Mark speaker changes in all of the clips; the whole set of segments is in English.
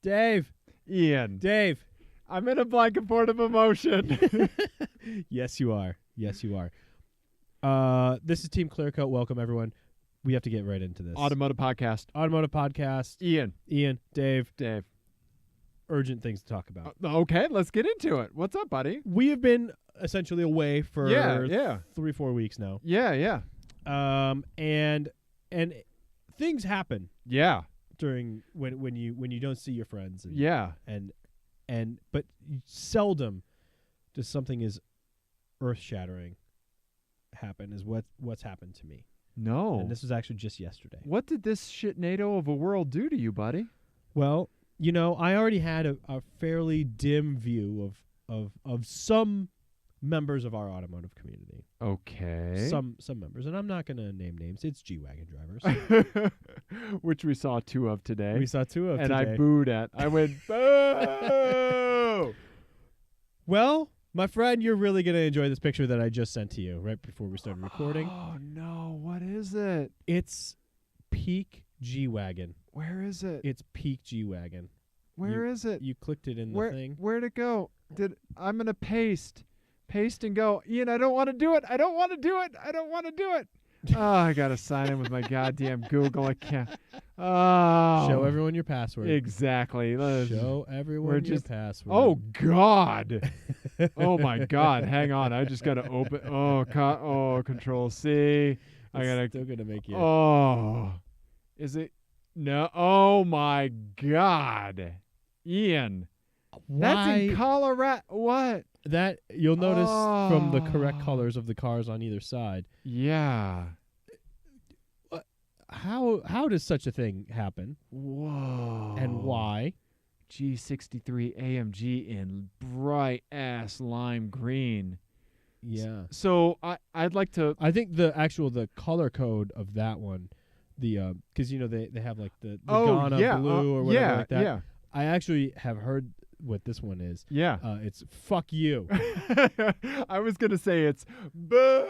Speaker 1: Dave.
Speaker 2: Ian.
Speaker 1: Dave.
Speaker 2: I'm in a blanket fort of emotion.
Speaker 1: Yes, you are. Yes, you are. This is Team Clearcoat. Welcome, everyone. We have to get right into this.
Speaker 2: Automotive podcast.
Speaker 1: Automotive podcast.
Speaker 2: Ian.
Speaker 1: Dave.
Speaker 2: Dave.
Speaker 1: Urgent things to talk about.
Speaker 2: Okay, let's get into it. What's up, buddy?
Speaker 1: We have been essentially away for 3-4 weeks now.
Speaker 2: Yeah.
Speaker 1: And things happen
Speaker 2: Yeah.
Speaker 1: during when you don't see your friends. But seldom does something as earth-shattering happen as what's happened to me.
Speaker 2: No.
Speaker 1: And this was actually just yesterday.
Speaker 2: What did this shitnado of a world do to you, buddy?
Speaker 1: Well, I already had a fairly dim view of some members of our automotive community.
Speaker 2: Okay.
Speaker 1: Some members, and I'm not going to name names. It's G-Wagen drivers.
Speaker 2: Which we saw 2 of today.
Speaker 1: We saw 2 of
Speaker 2: and
Speaker 1: today.
Speaker 2: I booed at. I went, boo!
Speaker 1: Well, my friend, you're really going to enjoy this picture that I just sent to you right before we started recording.
Speaker 2: Oh, no. What is it?
Speaker 1: It's peak G-Wagen.
Speaker 2: Where is it?
Speaker 1: It's peak G-Wagen.
Speaker 2: Where is it?
Speaker 1: You clicked it in the thing.
Speaker 2: Where'd it go? I'm going to paste and go. Ian, I don't want to do it. I don't want to do it. Oh, I got to sign in with my goddamn Google account. Oh.
Speaker 1: Show everyone your password.
Speaker 2: Exactly.
Speaker 1: Show everyone your password.
Speaker 2: Oh, God. Oh, my God. Hang on. I just got to open. Oh, Control C.
Speaker 1: Still going to make you.
Speaker 2: Oh. Is it? No. Oh, my God. Ian.
Speaker 1: Why?
Speaker 2: That's in Colorado. What?
Speaker 1: That you'll notice from the correct colors of the cars on either side.
Speaker 2: Yeah.
Speaker 1: How does such a thing happen?
Speaker 2: Whoa.
Speaker 1: And why?
Speaker 2: G63 AMG in bright ass lime green.
Speaker 1: Yeah.
Speaker 2: So I'd like to.
Speaker 1: I think the color code of that one, because they have like the Ghana blue or whatever like that.
Speaker 2: Yeah.
Speaker 1: I actually have heard what this one is.
Speaker 2: Yeah.
Speaker 1: It's fuck you.
Speaker 2: I was going to say it's boo.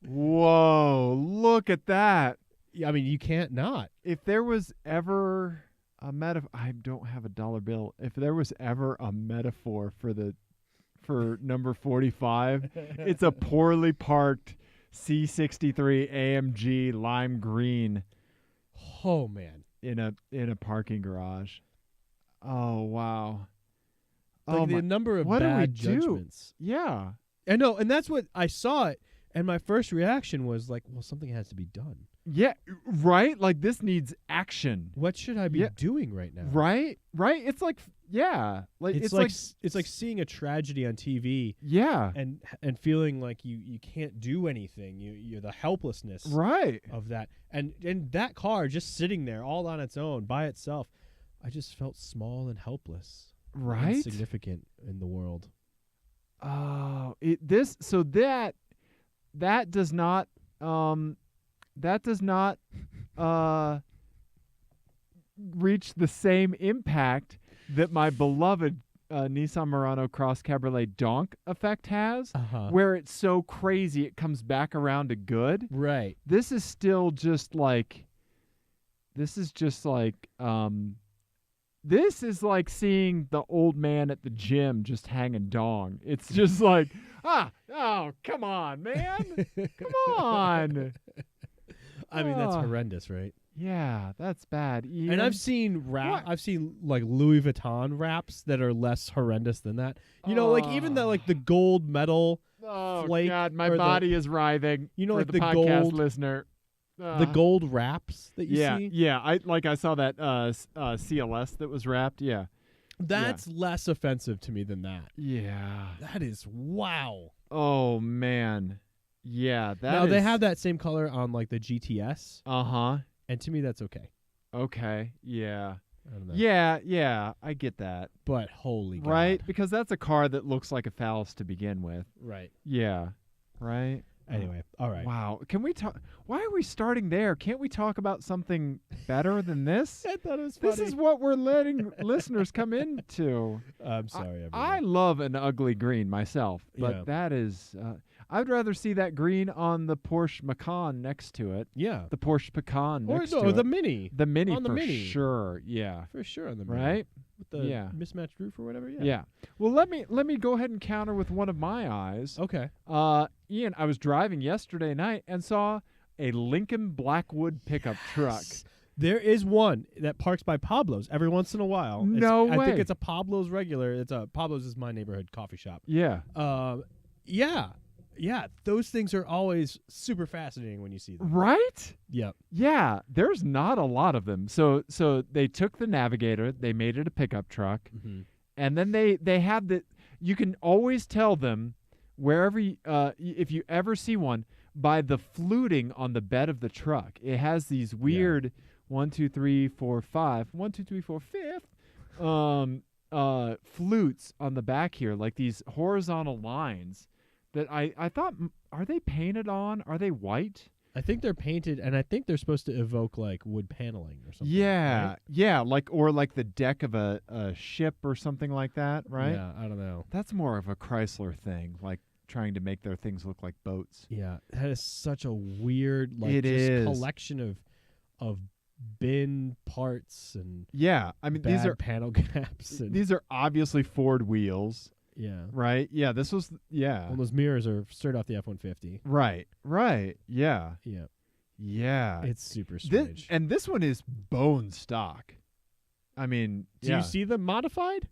Speaker 2: Whoa, look at that.
Speaker 1: I mean, you can't not.
Speaker 2: If there was ever a metaphor, I don't have a dollar bill. If there was ever a metaphor for number 45, it's a poorly parked C63 AMG lime green.
Speaker 1: Oh, man.
Speaker 2: In a parking garage. Oh, wow.
Speaker 1: Like the number of bad judgments.
Speaker 2: Yeah.
Speaker 1: I know, and that's what I saw it, and my first reaction was like, well, something has to be done.
Speaker 2: Yeah, right? Like, this needs action.
Speaker 1: What should I be doing right now?
Speaker 2: Right? It's like, yeah. Like
Speaker 1: it's like seeing a tragedy on TV.
Speaker 2: Yeah.
Speaker 1: And feeling like you can't do anything. You're the helplessness of that. And that car just sitting there all on its own by itself, I just felt small and helpless.
Speaker 2: Right?
Speaker 1: Insignificant in the world.
Speaker 2: Oh, that does not reach the same impact that my beloved Nissan Murano Cross Cabriolet Donk effect has, where it's so crazy it comes back around to good.
Speaker 1: Right.
Speaker 2: This is still just like, this is like seeing the old man at the gym just hanging dong. It's just like, oh, come on, man. Come on.
Speaker 1: I mean, that's horrendous, right?
Speaker 2: Yeah, that's bad. Ian.
Speaker 1: And I've seen like Louis Vuitton wraps that are less horrendous than that. Like even the gold metal flake.
Speaker 2: Oh God, my body is writhing. For
Speaker 1: like
Speaker 2: the podcast
Speaker 1: gold
Speaker 2: listener.
Speaker 1: The gold wraps that you see.
Speaker 2: Yeah. I saw that CLS that was wrapped. Yeah.
Speaker 1: That's less offensive to me than that.
Speaker 2: Yeah.
Speaker 1: That is wow.
Speaker 2: Oh man. Yeah.
Speaker 1: They have that same color on like the GTS. And to me, that's okay.
Speaker 2: Okay. Yeah.
Speaker 1: I don't know.
Speaker 2: Yeah. I get that.
Speaker 1: But holy God.
Speaker 2: Right? Because that's a car that looks like a phallus to begin with.
Speaker 1: Right.
Speaker 2: Yeah. Right?
Speaker 1: Anyway. All right.
Speaker 2: Wow. Can we talk? Why are we starting there? Can't we talk about something better than this?
Speaker 1: I thought it was funny.
Speaker 2: This is what we're letting listeners come into.
Speaker 1: I'm sorry, everyone.
Speaker 2: I love an ugly green myself, but that is... I'd rather see that green on the Porsche Macan next to it.
Speaker 1: Yeah.
Speaker 2: The Porsche Pecan next to
Speaker 1: or
Speaker 2: it.
Speaker 1: the Mini.
Speaker 2: The Mini
Speaker 1: on the
Speaker 2: for
Speaker 1: Mini.
Speaker 2: sure. Yeah.
Speaker 1: For sure on the Mini.
Speaker 2: Right?
Speaker 1: With the mismatched roof or whatever. Yeah.
Speaker 2: Yeah. Well, let me go ahead and counter with one of my eyes.
Speaker 1: Okay.
Speaker 2: Ian, I was driving yesterday night and saw a Lincoln Blackwood pickup truck.
Speaker 1: There is one that parks by Pablo's every once in a while.
Speaker 2: No way.
Speaker 1: I think it's a Pablo's regular. Pablo's is my neighborhood coffee shop.
Speaker 2: Yeah.
Speaker 1: Yeah. Those things are always super fascinating when you see them.
Speaker 2: Right?
Speaker 1: Yep.
Speaker 2: Yeah. There's not a lot of them. So they took the Navigator, they made it a pickup truck, and then they have the. You can always tell them wherever if you ever see one by the fluting on the bed of the truck. It has these weird 1, 2, 3, 4, 5, 1, 2, 3, 4, 5 flutes on the back here, like these horizontal lines that I thought, are they painted on? Are they white?
Speaker 1: I think they're painted, and I think they're supposed to evoke like wood paneling or something.
Speaker 2: Yeah,
Speaker 1: right?
Speaker 2: yeah, like the deck of a ship or something like that, right?
Speaker 1: Yeah, I don't know.
Speaker 2: That's more of a Chrysler thing, like trying to make their things look like boats.
Speaker 1: Yeah, that is such a weird collection of bin parts and
Speaker 2: I mean
Speaker 1: bad
Speaker 2: these are
Speaker 1: panel gaps. And
Speaker 2: these are obviously Ford wheels.
Speaker 1: Yeah.
Speaker 2: Right? Yeah, this was
Speaker 1: Well, those mirrors are straight off the F-150.
Speaker 2: Right. Yeah.
Speaker 1: Yeah.
Speaker 2: Yeah.
Speaker 1: It's super strange.
Speaker 2: This one is bone stock. I mean,
Speaker 1: do you see them modified?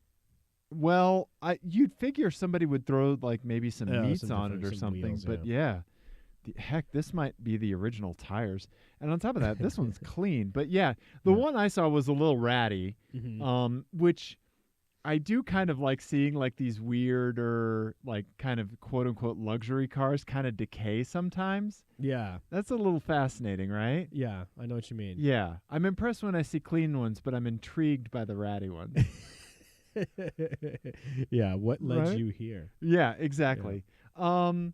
Speaker 2: Well, you'd figure somebody would throw like maybe some meats on it or something,
Speaker 1: wheels,
Speaker 2: but heck, this might be the original tires. And on top of that, this one's clean. But the one I saw was a little ratty, which I do kind of like seeing like these weirder, like kind of quote unquote luxury cars kind of decay sometimes.
Speaker 1: Yeah.
Speaker 2: That's a little fascinating, right?
Speaker 1: Yeah, I know what you mean.
Speaker 2: Yeah. I'm impressed when I see clean ones, but I'm intrigued by the ratty ones.
Speaker 1: Yeah, what led you here?
Speaker 2: Yeah, exactly. So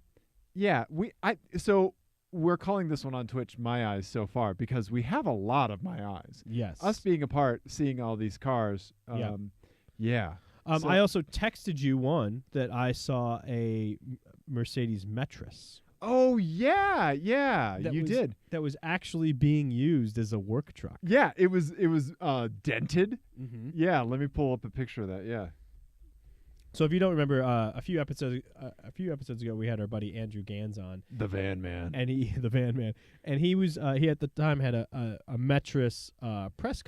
Speaker 2: we're calling this one on Twitch My Eyes so far because we have a lot of My Eyes.
Speaker 1: Yes.
Speaker 2: Us being apart, seeing all these cars. Yeah.
Speaker 1: I also texted you one that I saw a Mercedes Metris.
Speaker 2: Oh, yeah. You did.
Speaker 1: That was actually being used as a work truck.
Speaker 2: Yeah, it was dented.
Speaker 1: Mm-hmm.
Speaker 2: Yeah, let me pull up a picture of that. Yeah.
Speaker 1: So if you don't remember, a few episodes ago, we had our buddy Andrew Gans on,
Speaker 2: the van man,
Speaker 1: and he was he at the time had a Metris press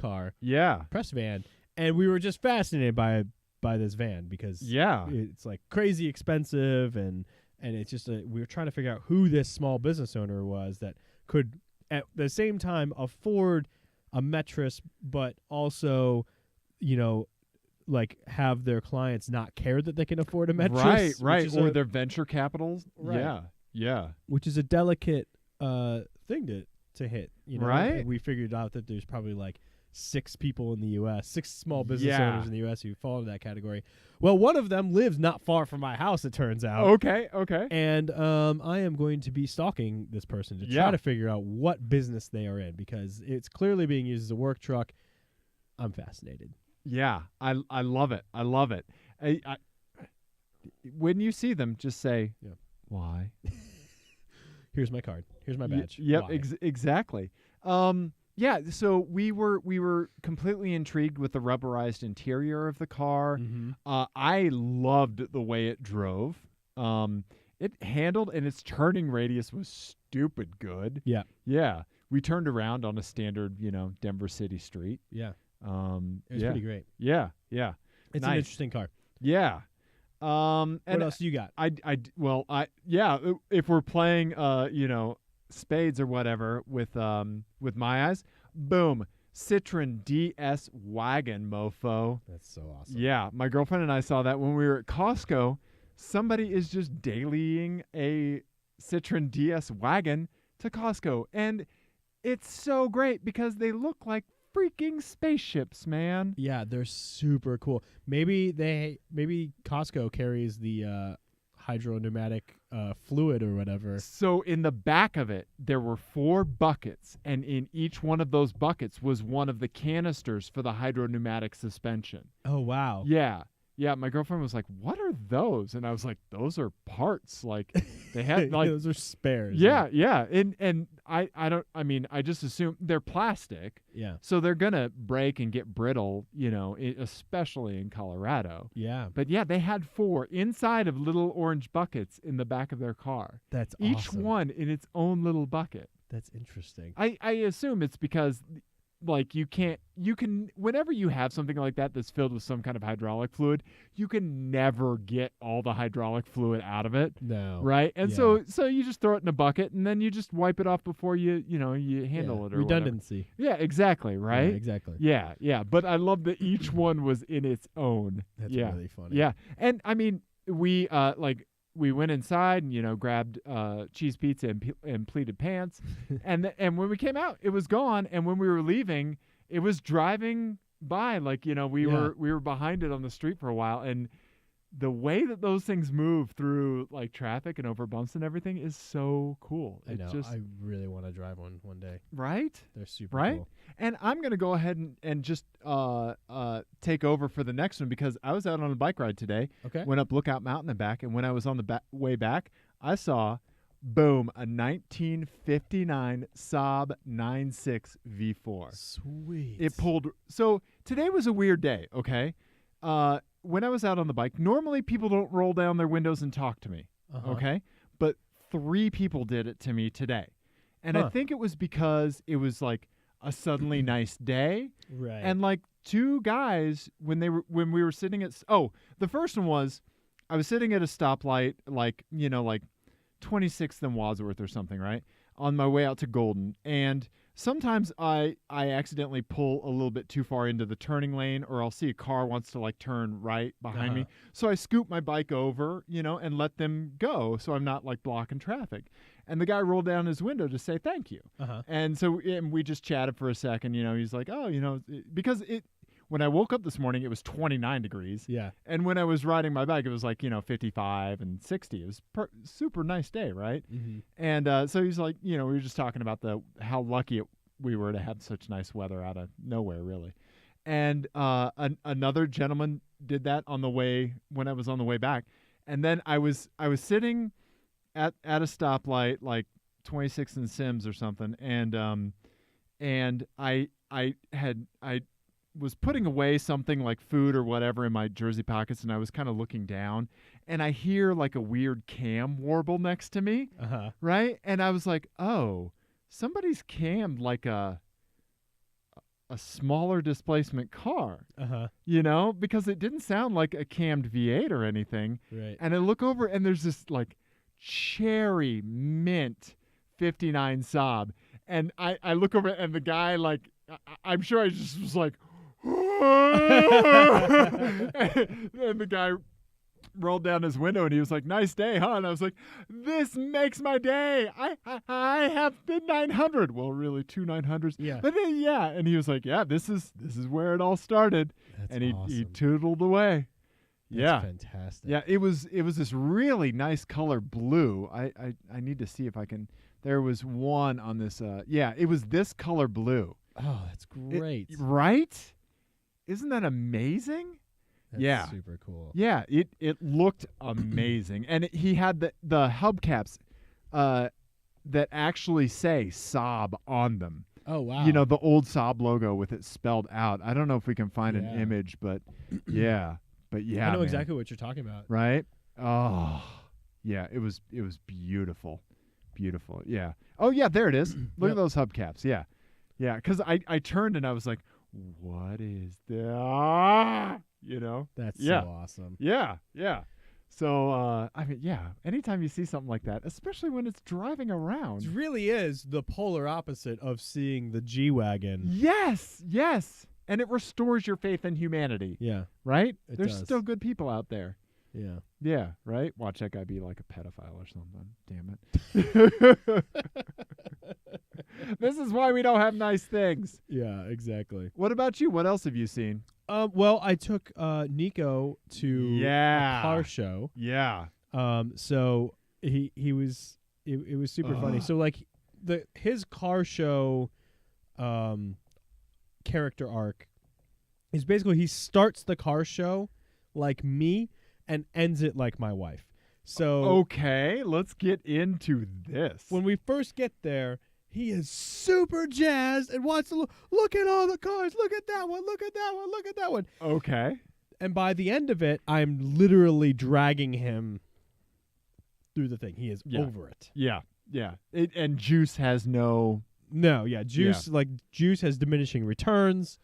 Speaker 1: van, and we were just fascinated by this van because it's like crazy expensive, and it's just we were trying to figure out who this small business owner was that could at the same time afford a Metris, but also like have their clients not care that they can afford a Metris.
Speaker 2: Right. Or their venture capitals.
Speaker 1: Right.
Speaker 2: Yeah.
Speaker 1: Which is a delicate thing to hit.
Speaker 2: Right.
Speaker 1: And we figured out that there's probably like 6 people in the U.S., 6 small business owners in the U.S. who fall into that category. Well, one of them lives not far from my house, it turns out.
Speaker 2: Okay.
Speaker 1: And I am going to be stalking this person to try to figure out what business they are in because it's clearly being used as a work truck. I'm fascinated.
Speaker 2: Yeah, I love it. I love it. When you see them, just say, why?
Speaker 1: Here's my card. Here's my badge.
Speaker 2: Yep, exactly. So we were completely intrigued with the rubberized interior of the car.
Speaker 1: Mm-hmm.
Speaker 2: I loved the way it drove. It handled, and its turning radius was stupid good.
Speaker 1: Yeah.
Speaker 2: Yeah. We turned around on a standard, Denver City street.
Speaker 1: Yeah. It was pretty great.
Speaker 2: Yeah.
Speaker 1: It's an interesting car.
Speaker 2: Yeah.
Speaker 1: What else do you got?
Speaker 2: If we're playing, spades or whatever with My Eyes, boom, Citroen DS wagon, mofo.
Speaker 1: That's so awesome.
Speaker 2: Yeah, my girlfriend and I saw that when we were at Costco. Somebody is just dailying a Citroen DS wagon to Costco, and it's so great because they look like freaking spaceships, man.
Speaker 1: Yeah, they're super cool. Maybe Costco carries the hydropneumatic fluid or whatever.
Speaker 2: So in the back of it, there were 4 buckets, and in each one of those buckets was one of the canisters for the hydropneumatic suspension.
Speaker 1: Oh, wow.
Speaker 2: Yeah. Yeah, my girlfriend was like, "What are those?" And I was like, "Those are parts. Like, They had like
Speaker 1: those are spares.
Speaker 2: Yeah. And I just assume they're plastic.
Speaker 1: Yeah.
Speaker 2: So they're gonna break and get brittle, especially in Colorado.
Speaker 1: Yeah.
Speaker 2: But yeah, they had 4 inside of little orange buckets in the back of their car.
Speaker 1: That's
Speaker 2: each
Speaker 1: awesome.
Speaker 2: one in its own little bucket.
Speaker 1: That's interesting.
Speaker 2: I assume it's because like you can whenever you have something like that that's filled with some kind of hydraulic fluid, you can never get all the hydraulic fluid out of it.
Speaker 1: No.
Speaker 2: Right? And so you just throw it in a bucket and then you just wipe it off before you handle it or
Speaker 1: redundancy.
Speaker 2: whatever. Yeah, exactly, right?
Speaker 1: Yeah, exactly.
Speaker 2: Yeah. But I love that each one was in its own.
Speaker 1: That's really funny.
Speaker 2: Yeah. And I mean, we went inside and grabbed cheese pizza and pleated pants, and when we came out, it was gone. And when we were leaving, it was driving by we were behind it on the street for a while. And the way that those things move through like traffic and over bumps and everything is so cool.
Speaker 1: I know. I really want to drive one day.
Speaker 2: Right?
Speaker 1: They're super cool.
Speaker 2: And I'm going to go ahead and just take over for the next one because I was out on a bike ride today.
Speaker 1: Okay.
Speaker 2: Went up Lookout Mountain and back. And when I was on the way back, I saw, boom, a 1959 Saab 9.6 V4.
Speaker 1: Sweet.
Speaker 2: It pulled. So today was a weird day, okay? When I was out on the bike, normally people don't roll down their windows and talk to me, okay? But 3 people did it to me today. And I think it was because it was like a suddenly nice day.
Speaker 1: Right.
Speaker 2: And like 2 guys, when we were sitting at, the first one was, I was sitting at a stoplight, like 26th and Wadsworth or something, right? On my way out to Golden. And sometimes I accidentally pull a little bit too far into the turning lane, or I'll see a car wants to like turn right behind me. So I scoop my bike over, and let them go so I'm not like blocking traffic. And the guy rolled down his window to say thank you. And so we just chatted for a second. He's like, because when I woke up this morning, it was 29 degrees.
Speaker 1: Yeah.
Speaker 2: And when I was riding my bike, it was like, 55 and 60. It was super nice day, right?
Speaker 1: Mm-hmm.
Speaker 2: And so he's like, we were just talking about how lucky we were to have such nice weather out of nowhere, really. And another gentleman did that when I was on the way back. And then I was sitting at a stoplight, like 26th and Sims or something, and I was putting away something like food or whatever in my jersey pockets, and I was kind of looking down, and I hear like a weird cam warble next to me, right? And I was like, oh, somebody's cammed like a smaller displacement car, because it didn't sound like a cammed V8 or anything.
Speaker 1: Right.
Speaker 2: And I look over, and there's this like cherry mint 59 Saab, and I look over, and the guy, like, I'm sure I just was like, and the guy rolled down his window and he was like, nice day, huh? And I was like, this makes my day. I have the 900. Well, really 2 900s.
Speaker 1: Yeah.
Speaker 2: But then, and he was like, yeah, this is where it all started.
Speaker 1: That's
Speaker 2: and he
Speaker 1: awesome.
Speaker 2: tootled away.
Speaker 1: That's fantastic.
Speaker 2: Yeah, it was this really nice color blue. I need to see if I can. There was one on this. It was this color blue.
Speaker 1: Oh, that's great.
Speaker 2: Right? Isn't that amazing?
Speaker 1: That's super cool.
Speaker 2: Yeah, it looked amazing. And he had the hubcaps that actually say Saab on them.
Speaker 1: Oh, wow.
Speaker 2: The old Saab logo with it spelled out. I don't know if we can find an image, but yeah. But yeah,
Speaker 1: I know exactly what you're talking about.
Speaker 2: Right? Oh, yeah, it was beautiful. Beautiful. Yeah. Oh, yeah, there it is. Look at those hubcaps. Yeah. Yeah, because I turned and I was like, what is that?
Speaker 1: That's so awesome.
Speaker 2: Yeah, yeah. So, anytime you see something like that, especially when it's driving around.
Speaker 1: It really is the polar opposite of seeing the G-Wagen.
Speaker 2: Yes, yes. And it restores your faith in humanity.
Speaker 1: Yeah.
Speaker 2: Right?
Speaker 1: It
Speaker 2: There's
Speaker 1: does.
Speaker 2: still good people out there.
Speaker 1: Yeah.
Speaker 2: Yeah, right? Watch that guy be like a pedophile or something. Damn it. This is why we don't have nice things.
Speaker 1: Yeah, exactly.
Speaker 2: What about you? What else have you seen?
Speaker 1: Well, I took Nico to a car show.
Speaker 2: Yeah.
Speaker 1: So he was it was super funny. So like his car show character arc is basically he starts the car show like me and ends it like my wife. So
Speaker 2: okay, let's get into this.
Speaker 1: when we first get there, he is super jazzed and wants to look at all the cars. Look at that one. Look at that one. Look at that one.
Speaker 2: Okay.
Speaker 1: And by the end of it, I'm literally dragging him through the thing. He is over it.
Speaker 2: Yeah. Yeah. And Juice has no.
Speaker 1: No, yeah. Juice Juice has diminishing returns.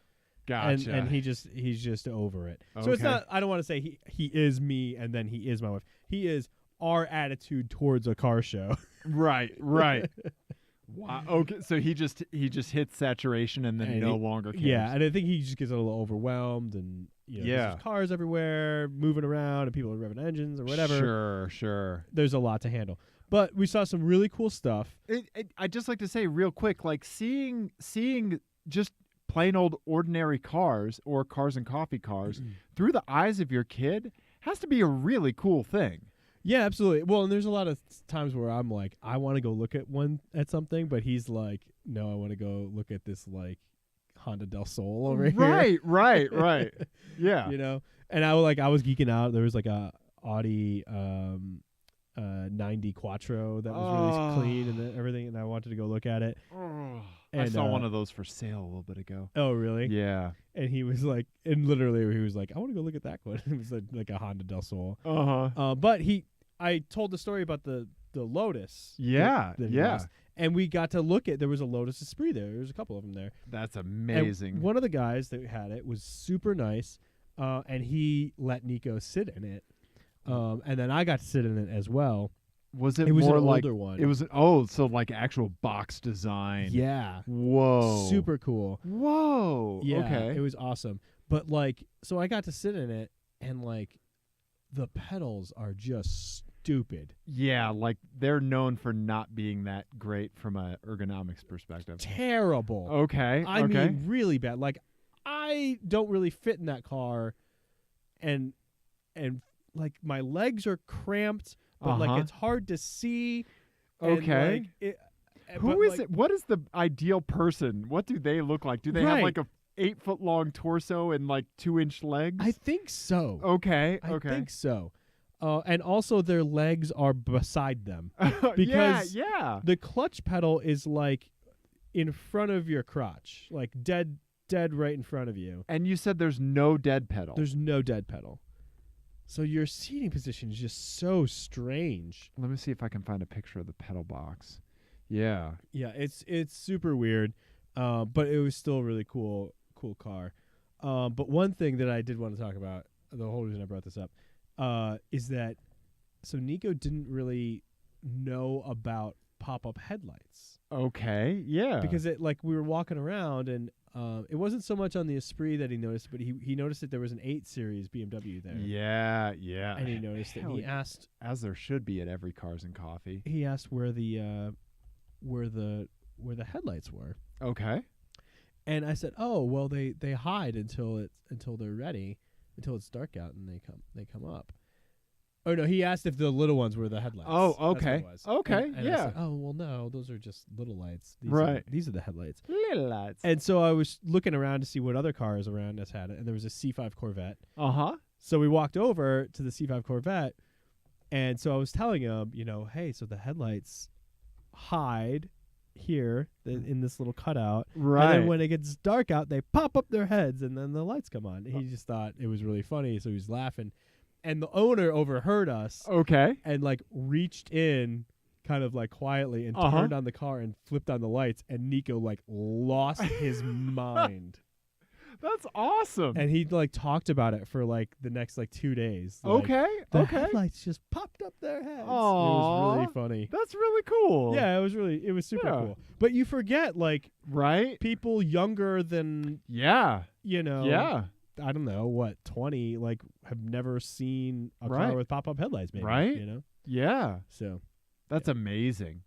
Speaker 2: Gotcha.
Speaker 1: And he's just over it. Okay. So it's not, I don't want to say he is me and then he is my wife. He is our attitude towards a car show.
Speaker 2: Right. Wow. Okay. So he just hits saturation and then no longer cares.
Speaker 1: Yeah, and I think he just gets a little overwhelmed and there's cars everywhere moving around and people are revving engines or whatever.
Speaker 2: Sure.
Speaker 1: There's a lot to handle. But we saw some really cool stuff.
Speaker 2: I'd just like to say real quick, like seeing just plain old ordinary cars or cars and coffee cars through the eyes of your kid has to be a really cool thing.
Speaker 1: Yeah, absolutely. Well, and there's a lot of times where I'm like, I want to go look at something, but he's like, no, I want to go look at this like Honda Del Sol over here.
Speaker 2: Right. Yeah.
Speaker 1: And I was geeking out. There was like a Audi 90 Quattro that was really clean and everything, and I wanted to go look at it.
Speaker 2: And, I saw one of those for sale a little bit ago.
Speaker 1: Oh, really?
Speaker 2: Yeah.
Speaker 1: And he was like, and literally he was like, I want to go look at that one. It was like a Honda Del Sol. But I told the story about the Lotus.
Speaker 2: Yeah.
Speaker 1: And we got to look at, there was a Lotus Esprit there. There was a couple of them there.
Speaker 2: That's amazing.
Speaker 1: And one of the guys that had it was super nice, and he let Nico sit in it. And then I got to sit in it as well.
Speaker 2: Was it
Speaker 1: was
Speaker 2: more
Speaker 1: an
Speaker 2: like
Speaker 1: older one?
Speaker 2: It was so like actual box design.
Speaker 1: Yeah.
Speaker 2: Whoa.
Speaker 1: Super cool.
Speaker 2: Whoa.
Speaker 1: Yeah.
Speaker 2: Okay.
Speaker 1: It was awesome. But like, so I got to sit in it, and like, the pedals are just stupid.
Speaker 2: Yeah, like they're known for not being that great from a ergonomics perspective.
Speaker 1: Terrible.
Speaker 2: Okay.
Speaker 1: I mean, really bad. Like, I don't really fit in that car, and like my legs are cramped. But like it's hard to see.
Speaker 2: Okay.
Speaker 1: Who
Speaker 2: is it? What is the ideal person? What do they look like? Do they have like a 8-foot long torso and like 2-inch legs?
Speaker 1: I think so.
Speaker 2: Okay.
Speaker 1: I think so. And also their legs are beside them because the clutch pedal is like in front of your crotch, like dead right in front of you.
Speaker 2: And you said there's no dead pedal.
Speaker 1: There's no dead pedal. So your seating position is just so strange.
Speaker 2: Let me see if I can find a picture of the pedal box. Yeah.
Speaker 1: Yeah, it's super weird, but it was still a really cool car. But one thing that I did want to talk about, the whole reason I brought this up, is that so Nico didn't really know about pop-up headlights.
Speaker 2: Okay, yeah.
Speaker 1: Because we were walking around and it wasn't so much on the Esprit that he noticed, but he noticed that there was an 8 Series BMW there.
Speaker 2: Yeah.
Speaker 1: And he noticed it. And he asked,
Speaker 2: as there should be at every Cars and Coffee.
Speaker 1: He asked where the headlights were.
Speaker 2: Okay.
Speaker 1: And I said, "Oh, well, they hide until they're ready, until it's dark out, and they come up." Oh no, he asked if the little ones were the headlights.
Speaker 2: Oh, okay.
Speaker 1: That's what it was.
Speaker 2: Okay,
Speaker 1: and
Speaker 2: yeah.
Speaker 1: I said, oh well, no, those are just little lights. These are the headlights.
Speaker 2: Little lights.
Speaker 1: And so I was looking around to see what other cars around us had it, and there was a C5 Corvette. So we walked over to the C5 Corvette, and so I was telling him, hey, so the headlights hide here in this little cutout,
Speaker 2: right?
Speaker 1: And then when it gets dark out, they pop up their heads, and then the lights come on. He just thought it was really funny, so he was laughing. And the owner overheard us.
Speaker 2: Okay.
Speaker 1: And like reached in kind of like quietly and turned on the car and flipped on the lights, and Nico like lost his mind.
Speaker 2: That's awesome.
Speaker 1: And he like talked about it for like the next like 2 days. Like, the headlights just popped up their heads.
Speaker 2: Aww.
Speaker 1: It was really funny.
Speaker 2: That's really cool.
Speaker 1: Yeah, it was super cool. But you forget like people younger than
Speaker 2: Yeah.
Speaker 1: I don't know, what, 20, like, have never seen a car with pop-up headlights, maybe.
Speaker 2: Right? Yeah.
Speaker 1: So.
Speaker 2: That's amazing.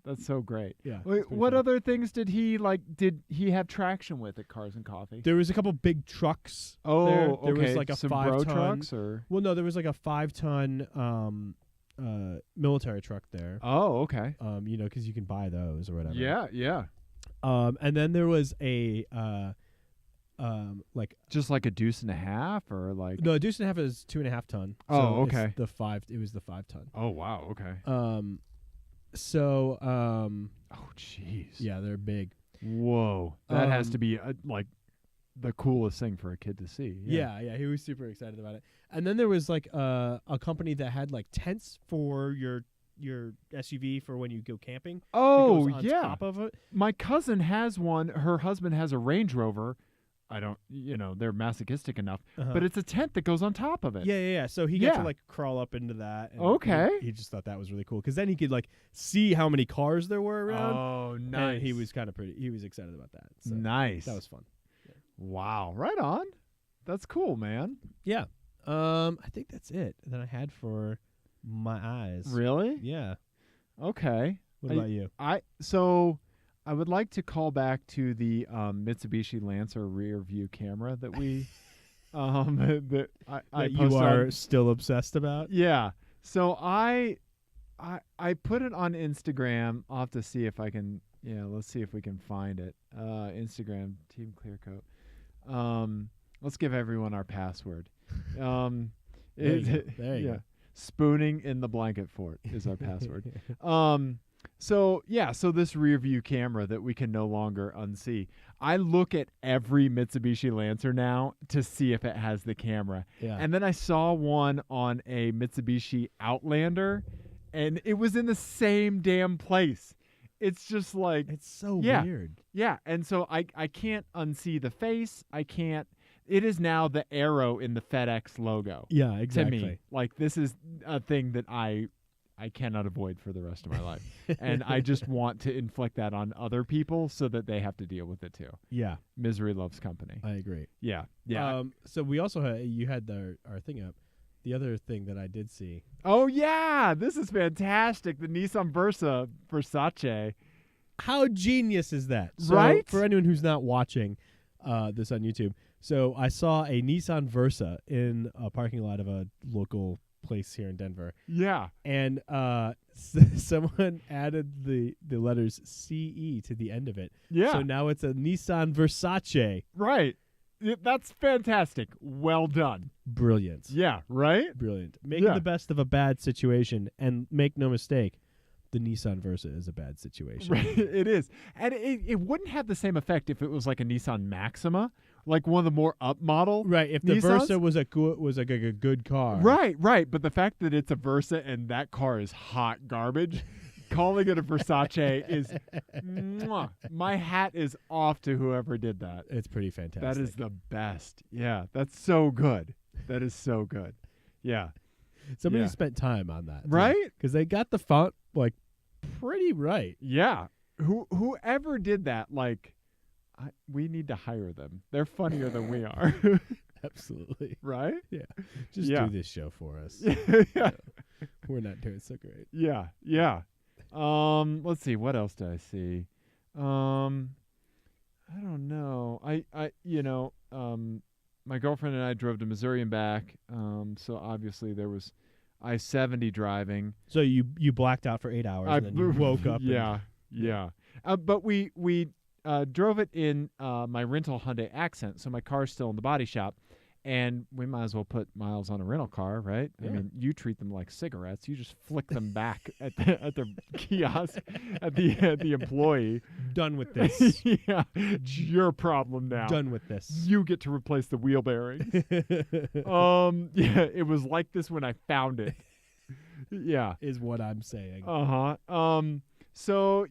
Speaker 2: That's so great.
Speaker 1: Yeah.
Speaker 2: Wait, what other things did he have traction with at Cars and Coffee?
Speaker 1: There was a couple big trucks.
Speaker 2: Oh,
Speaker 1: there.
Speaker 2: Okay.
Speaker 1: There was like a
Speaker 2: Some
Speaker 1: 5-ton
Speaker 2: trucks or?
Speaker 1: Well, no, there was like a 5-ton military truck there.
Speaker 2: Oh, okay.
Speaker 1: Because you can buy those or whatever.
Speaker 2: Yeah.
Speaker 1: And then there was a like
Speaker 2: just like a deuce and a half, or like
Speaker 1: no, a deuce and a half is 2.5 ton.
Speaker 2: Oh,
Speaker 1: so
Speaker 2: okay.
Speaker 1: It's the 5. It was the 5 ton.
Speaker 2: Oh wow, okay.
Speaker 1: Oh
Speaker 2: jeez.
Speaker 1: Yeah, they're big.
Speaker 2: Whoa, that has to be like the coolest thing for a kid to see.
Speaker 1: Yeah, he was super excited about it. And then there was like a company that had like tents for your SUV for when you go camping.
Speaker 2: Oh,
Speaker 1: that goes on top of it.
Speaker 2: My cousin has one. Her husband has a Range Rover. I don't, they're masochistic enough, but it's a tent that goes on top of it.
Speaker 1: Yeah. So he got to like crawl up into that. And
Speaker 2: okay.
Speaker 1: He just thought that was really cool because then he could like see how many cars there were around.
Speaker 2: Oh, nice.
Speaker 1: And he was he was excited about that. So
Speaker 2: nice.
Speaker 1: That was fun. Yeah.
Speaker 2: Wow. Right on. That's cool, man.
Speaker 1: Yeah. I think that's it that I had for my eyes.
Speaker 2: Really?
Speaker 1: Yeah.
Speaker 2: Okay.
Speaker 1: What about you?
Speaker 2: I would like to call back to the Mitsubishi Lancer rear view camera that we that I
Speaker 1: you are still obsessed about.
Speaker 2: Yeah. So I put it on Instagram. I'll have to see if I can. Yeah, let's see if we can find it. Instagram TeamClearCoat. Let's give everyone our password.
Speaker 1: There you go.
Speaker 2: Spooning in the blanket fort is our password. So this rear view camera that we can no longer unsee. I look at every Mitsubishi Lancer now to see if it has the camera.
Speaker 1: Yeah.
Speaker 2: And then I saw one on a Mitsubishi Outlander, and it was in the same damn place. It's just like
Speaker 1: it's so weird.
Speaker 2: Yeah, and so I can't unsee the face. I can't. It is now the arrow in the FedEx logo.
Speaker 1: Yeah, exactly.
Speaker 2: To me, like this is a thing that I cannot avoid for the rest of my life. And I just want to inflict that on other people so that they have to deal with it too.
Speaker 1: Yeah.
Speaker 2: Misery loves company.
Speaker 1: I agree.
Speaker 2: Yeah.
Speaker 1: So we also had our thing up. The other thing that I did see.
Speaker 2: Oh yeah, this is fantastic. The Nissan Versace.
Speaker 1: How genius is that? So
Speaker 2: right?
Speaker 1: For anyone who's not watching this on YouTube. So I saw a Nissan Versa in a parking lot of a local place here in Denver.
Speaker 2: Yeah.
Speaker 1: And someone added the letters CE to the end of it.
Speaker 2: Yeah.
Speaker 1: So now it's a Nissan Versace.
Speaker 2: Right. That's fantastic. Well done.
Speaker 1: Brilliant.
Speaker 2: Yeah, right?
Speaker 1: Brilliant. Making the best of a bad situation, and make no mistake, the Nissan Versa is a bad situation.
Speaker 2: Right, it is. And it wouldn't have the same effect if it was like a Nissan Maxima, like one of the more up model.
Speaker 1: Right, if the
Speaker 2: Nissans.
Speaker 1: Versa was like a good car.
Speaker 2: Right. But the fact that it's a Versa and that car is hot garbage, calling it a Versace is mwah. My hat is off to whoever did that.
Speaker 1: It's pretty fantastic.
Speaker 2: That is the best. Yeah, that's so good. That is so good. Yeah.
Speaker 1: Somebody spent time on that.
Speaker 2: Right?
Speaker 1: Because they got the font like pretty right.
Speaker 2: Yeah. Whoever did that, like, we need to hire them. They're funnier than we are.
Speaker 1: Absolutely.
Speaker 2: Right?
Speaker 1: Yeah. Just do this show for us.
Speaker 2: Yeah.
Speaker 1: We're not doing so great.
Speaker 2: Yeah. Let's see. What else did I see? I don't know. My girlfriend and I drove to Missouri and back. So obviously there was I-70 driving.
Speaker 1: So you blacked out for 8 hours and then you woke up.
Speaker 2: Yeah. But we drove it in my rental Hyundai Accent, so my car's still in the body shop, and we might as well put miles on a rental car, right?
Speaker 1: Yeah.
Speaker 2: I mean, you treat them like cigarettes. You just flick them back at the kiosk at the employee.
Speaker 1: Done with this.
Speaker 2: Yeah, it's your problem now.
Speaker 1: Done with this.
Speaker 2: You get to replace the wheel bearings. Yeah, it was like this when I found it. Yeah,
Speaker 1: is what I'm saying.
Speaker 2: So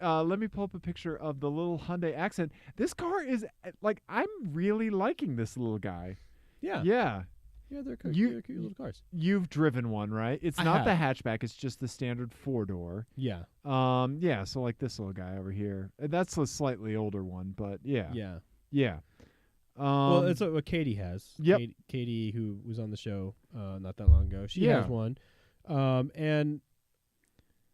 Speaker 2: let me pull up a picture of the little Hyundai Accent. This car is like, I'm really liking this little guy.
Speaker 1: Yeah.
Speaker 2: Yeah.
Speaker 1: Yeah, they're cute little cars.
Speaker 2: You've driven one, right? It's not the hatchback. It's just the standard 4-door.
Speaker 1: Yeah.
Speaker 2: Yeah. So like this little guy over here. That's a slightly older one, but yeah.
Speaker 1: Yeah.
Speaker 2: Yeah.
Speaker 1: Well, it's what Katie has.
Speaker 2: Yep.
Speaker 1: Katie, who was on the show not that long ago, she has one. And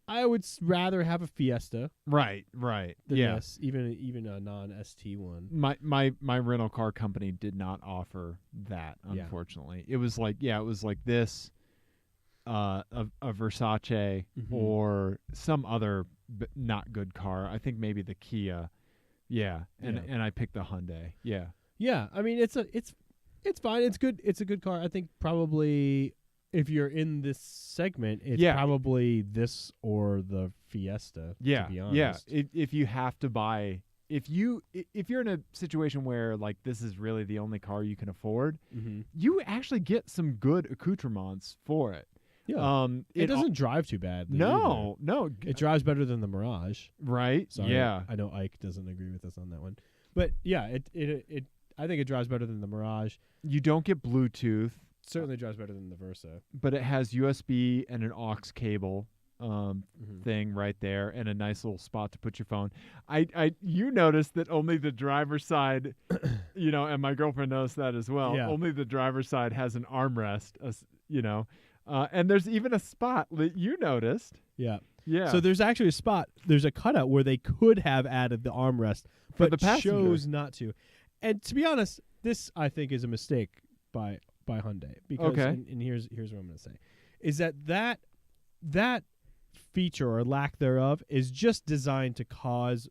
Speaker 1: I would rather have a Fiesta.
Speaker 2: Right.
Speaker 1: Than this, even a non-ST one.
Speaker 2: My rental car company did not offer that, unfortunately. It was like this, a Versace or some other not good car. I think maybe the Kia. Yeah. And I picked the Hyundai. Yeah.
Speaker 1: Yeah, I mean it's fine. It's good. It's a good car. I think probably if you're in this segment, it's probably this or the Fiesta.
Speaker 2: Yeah,
Speaker 1: to be honest.
Speaker 2: If you have to buy, if you're in a situation where like this is really the only car you can afford, you actually get some good accoutrements for it.
Speaker 1: Yeah, it doesn't drive too bad.
Speaker 2: No,
Speaker 1: it drives better than the Mirage.
Speaker 2: Right?
Speaker 1: Sorry,
Speaker 2: yeah,
Speaker 1: I know Ike doesn't agree with us on that one, but yeah, it I think it drives better than the Mirage.
Speaker 2: You don't get Bluetooth.
Speaker 1: Certainly drives better than the Versa.
Speaker 2: But it has USB and an aux cable thing right there, and a nice little spot to put your phone. You noticed that only the driver's side, and my girlfriend noticed that as well.
Speaker 1: Yeah.
Speaker 2: Only the driver's side has an armrest, and there's even a spot that you noticed.
Speaker 1: Yeah.
Speaker 2: Yeah.
Speaker 1: So there's actually a spot. There's a cutout where they could have added the armrest,
Speaker 2: for
Speaker 1: but
Speaker 2: the passenger.
Speaker 1: chose not to. And to be honest, this I think is a mistake by Hyundai, because and here's what I'm going to say is that feature or lack thereof is just designed to cause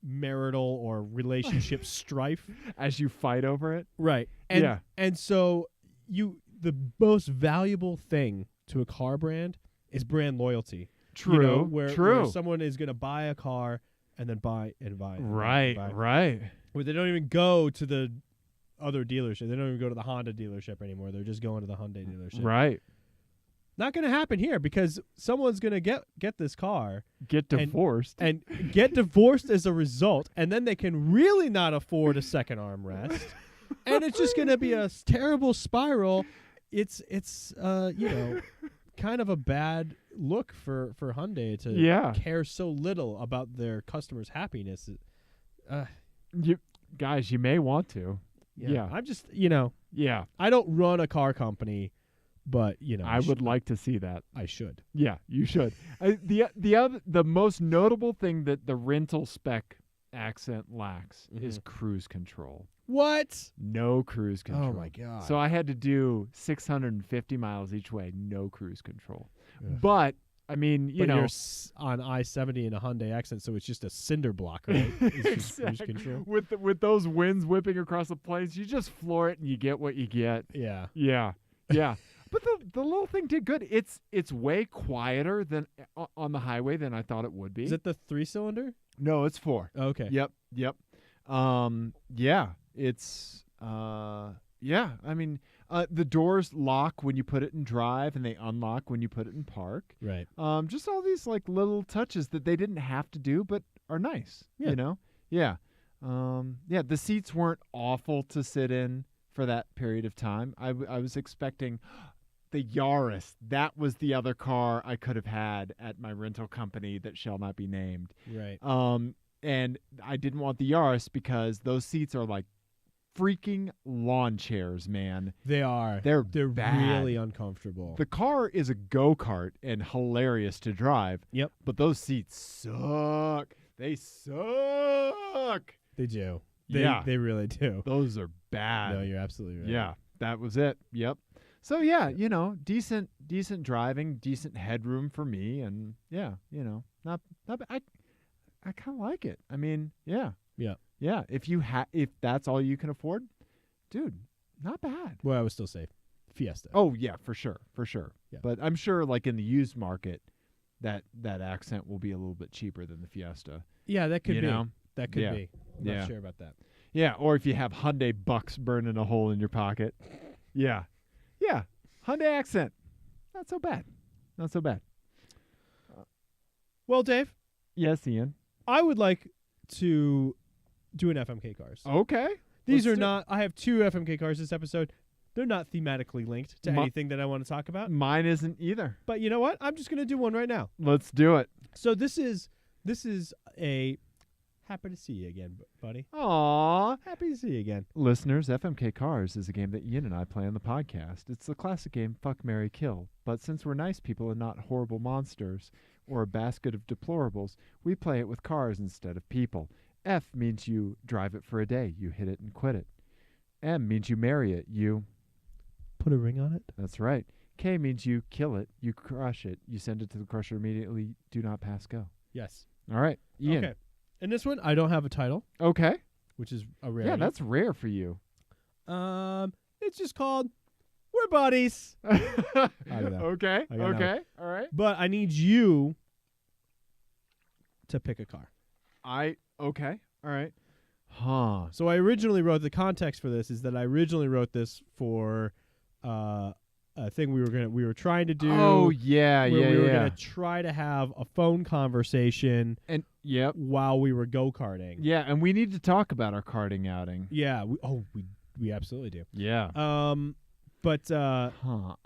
Speaker 1: marital or relationship strife
Speaker 2: as you fight over it.
Speaker 1: Right. And so the most valuable thing to a car brand is brand loyalty.
Speaker 2: True.
Speaker 1: Where someone is going to buy a car and then buy.
Speaker 2: Right.
Speaker 1: Where they don't even go to the other dealership. They don't even go to the Honda dealership anymore. They're just going to the Hyundai dealership.
Speaker 2: Right.
Speaker 1: Not going to happen here, because someone's going to get this car,
Speaker 2: get divorced,
Speaker 1: and get divorced as a result, and then they can really not afford a second armrest, and it's just going to be a terrible spiral. It's kind of a bad look for Hyundai to care so little about their customers' happiness.
Speaker 2: You may want to. Yeah.
Speaker 1: I'm just, I don't run a car company, but,
Speaker 2: I would like to see that.
Speaker 1: I should.
Speaker 2: Yeah, you should. The most notable thing that the rental spec accent lacks is cruise control.
Speaker 1: What?
Speaker 2: No cruise control.
Speaker 1: Oh, my God.
Speaker 2: So I had to do 650 miles each way, no cruise control.
Speaker 1: Ugh.
Speaker 2: But, I mean,
Speaker 1: you're on I-70 in a Hyundai accent, so it's just a cinder block, right? It's just cruise control.
Speaker 2: With those winds whipping across the plains, you just floor it and you get what you get.
Speaker 1: Yeah.
Speaker 2: Yeah. But the little thing did good. It's way quieter than on the highway than I thought it would be.
Speaker 1: Is it the 3-cylinder?
Speaker 2: No, it's 4.
Speaker 1: Oh, okay.
Speaker 2: Yep. Yeah. It's I mean, the doors lock when you put it in drive, and they unlock when you put it in park.
Speaker 1: Right.
Speaker 2: Just all these like little touches that they didn't have to do, but are nice.
Speaker 1: Yeah.
Speaker 2: Yeah. The seats weren't awful to sit in for that period of time. I was expecting the Yaris. That was the other car I could have had at my rental company that shall not be named.
Speaker 1: Right.
Speaker 2: And I didn't want the Yaris because those seats are like freaking lawn chairs, man.
Speaker 1: They are.
Speaker 2: They're
Speaker 1: bad. Really uncomfortable.
Speaker 2: The car is a go-kart and hilarious to drive.
Speaker 1: Yep.
Speaker 2: But those seats suck. They suck.
Speaker 1: They do. They really do.
Speaker 2: Those are bad.
Speaker 1: No, you're absolutely right.
Speaker 2: Yeah, that was it. Yep. So decent driving, decent headroom for me, and not bad. I kind of like it. I mean, yeah. If that's all you can afford, dude, not bad.
Speaker 1: Well, I would still say Fiesta.
Speaker 2: Oh yeah, for sure.
Speaker 1: Yeah.
Speaker 2: But I'm sure, like in the used market, that accent will be a little bit cheaper than the Fiesta.
Speaker 1: Yeah, that could be.
Speaker 2: That
Speaker 1: could be. I'm not sure about that.
Speaker 2: Yeah, or if you have Hyundai bucks burning a hole in your pocket. Yeah. Hyundai accent. Not so bad.
Speaker 1: Well, Dave.
Speaker 2: Yes, Ian.
Speaker 1: I would like to do an FMK cars.
Speaker 2: Okay.
Speaker 1: These are not. I have 2 FMK cars this episode. They're not thematically linked to anything that I want to talk about.
Speaker 2: Mine isn't either.
Speaker 1: But you know what? I'm just going to do one right now.
Speaker 2: Let's do it.
Speaker 1: So this is a happy to see you again, buddy.
Speaker 2: Aww.
Speaker 1: Happy to see you again.
Speaker 2: Listeners, FMK Cars is a game that Ian and I play on the podcast. It's the classic game Fuck, Marry, Kill. But since we're nice people and not horrible monsters or a basket of deplorables, we play it with cars instead of people. F means you drive it for a day. You hit it and quit it. M means you marry it. You
Speaker 1: put a ring on it.
Speaker 2: That's right. K means you kill it. You crush it. You send it to the crusher immediately. Do not pass go.
Speaker 1: Yes.
Speaker 2: All right. Ian.
Speaker 1: Okay. In this one, I don't have a title.
Speaker 2: Okay.
Speaker 1: Which is a rarity.
Speaker 2: Yeah, that's rare for you.
Speaker 1: It's just called We're Buddies. I don't know.
Speaker 2: Okay.
Speaker 1: I don't know.
Speaker 2: All right.
Speaker 1: But I need you to pick a car.
Speaker 2: Okay. All right. Huh.
Speaker 1: So I originally wrote, the context for this is that I originally wrote this for a thing we were trying to do.
Speaker 2: Oh yeah,
Speaker 1: where
Speaker 2: yeah,
Speaker 1: we were
Speaker 2: yeah.
Speaker 1: gonna try to have a phone conversation
Speaker 2: And yep.
Speaker 1: while we were go-karting.
Speaker 2: Yeah, and we need to talk about our karting outing.
Speaker 1: Yeah, we absolutely do.
Speaker 2: Yeah.
Speaker 1: But
Speaker 2: Huh.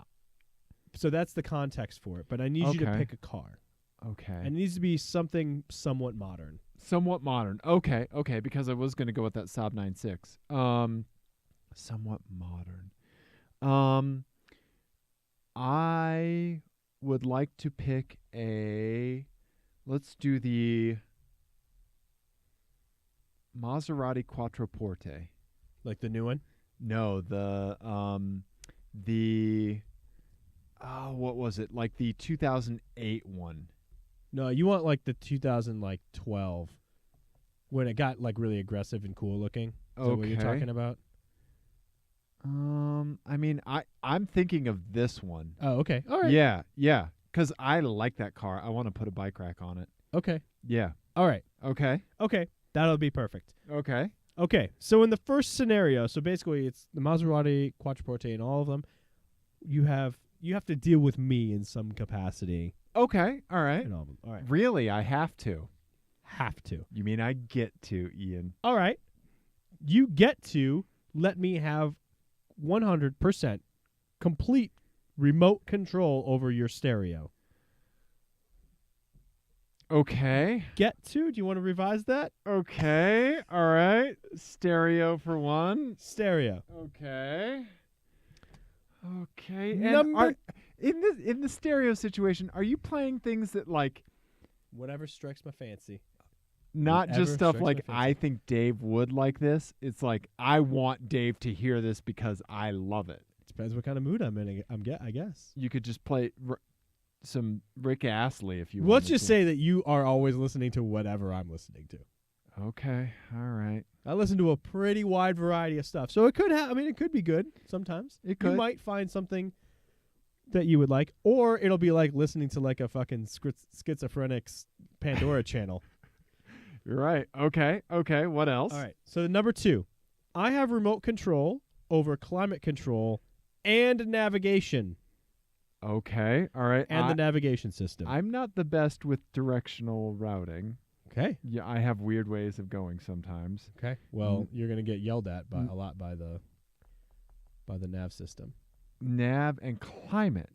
Speaker 1: so that's the context for it. But I need you to
Speaker 2: Okay.
Speaker 1: pick a car.
Speaker 2: Okay.
Speaker 1: And it needs to be something somewhat modern.
Speaker 2: Somewhat modern. Okay, because I was going to go with that Saab 9.6. Somewhat modern. I would like to pick let's do the Maserati Quattroporte.
Speaker 1: Like the new one?
Speaker 2: No, what was it? Like the 2008 one.
Speaker 1: No, you want like the 2012 when it got like really aggressive and cool looking. Is that what you're talking about?
Speaker 2: I mean, I'm thinking of this one.
Speaker 1: Oh, okay. All right.
Speaker 2: Yeah. Because I like that car. I want to put a bike rack on it.
Speaker 1: Okay.
Speaker 2: Yeah.
Speaker 1: All right.
Speaker 2: Okay.
Speaker 1: That'll be perfect.
Speaker 2: Okay.
Speaker 1: Okay. So in the first scenario, so basically it's the Maserati Quattroporte and all of them. You have to deal with me in some capacity.
Speaker 2: Okay. All right.
Speaker 1: In all of them. All right.
Speaker 2: Really, I have to.
Speaker 1: Have to.
Speaker 2: You mean I get to, Ian?
Speaker 1: All right. You get to let me have 100% complete remote control over your stereo.
Speaker 2: Okay.
Speaker 1: Get to? Do you want to revise that?
Speaker 2: Okay. All right. Stereo for one.
Speaker 1: Stereo.
Speaker 2: Okay. And
Speaker 1: Number
Speaker 2: in the stereo situation, are you playing things that like
Speaker 1: whatever strikes my fancy.
Speaker 2: not
Speaker 1: Whatever
Speaker 2: just stuff
Speaker 1: strikes my
Speaker 2: like
Speaker 1: fancy.
Speaker 2: I think Dave would like this. It's like I want Dave to hear this because I love it.
Speaker 1: Depends what kind of mood I'm in. I guess.
Speaker 2: You could just play some Rick Astley if you want.
Speaker 1: Let's just say that you are always listening to whatever I'm listening to.
Speaker 2: Okay. All right.
Speaker 1: I listen to a pretty wide variety of stuff, so it could it could be good sometimes.
Speaker 2: It could.
Speaker 1: You might find something that you would like, or it'll be like listening to like a fucking schizophrenic Pandora channel.
Speaker 2: You're right. Okay. What else?
Speaker 1: All right. So number 2, I have remote control over climate control and navigation.
Speaker 2: Okay. All right.
Speaker 1: And the navigation system.
Speaker 2: I'm not the best with directional routing.
Speaker 1: Okay.
Speaker 2: Yeah, I have weird ways of going sometimes.
Speaker 1: Okay. Well, you're gonna get yelled at a lot by the nav system.
Speaker 2: Nav and climate.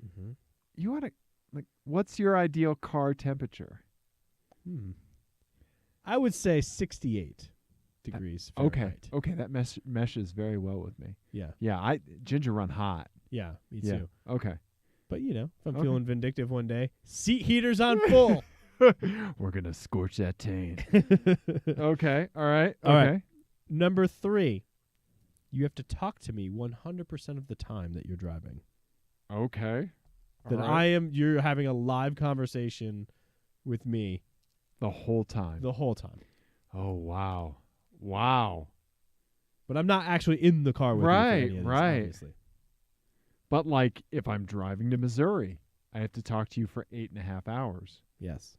Speaker 1: Mm-hmm.
Speaker 2: You want to what's your ideal car temperature?
Speaker 1: I would say 68 degrees Fahrenheit.
Speaker 2: Okay, that meshes very well with me.
Speaker 1: Yeah.
Speaker 2: Yeah, Ginger run hot.
Speaker 1: Yeah, me
Speaker 2: Yeah.
Speaker 1: too.
Speaker 2: Okay.
Speaker 1: But if I'm
Speaker 2: Okay.
Speaker 1: feeling vindictive one day, seat heaters on full.
Speaker 2: We're going to scorch that taint. Okay, all right.
Speaker 1: All
Speaker 2: okay.
Speaker 1: right. Number 3, you have to talk to me 100% of the time that you're driving.
Speaker 2: Okay.
Speaker 1: That
Speaker 2: all right.
Speaker 1: you're having a live conversation with me
Speaker 2: The whole time.
Speaker 1: the whole time.
Speaker 2: Oh, wow. Wow.
Speaker 1: But I'm not actually in the car with you for any of this,
Speaker 2: Right.
Speaker 1: obviously.
Speaker 2: But like if I'm driving to Missouri, I have to talk to you for 8.5 hours.
Speaker 1: Yes.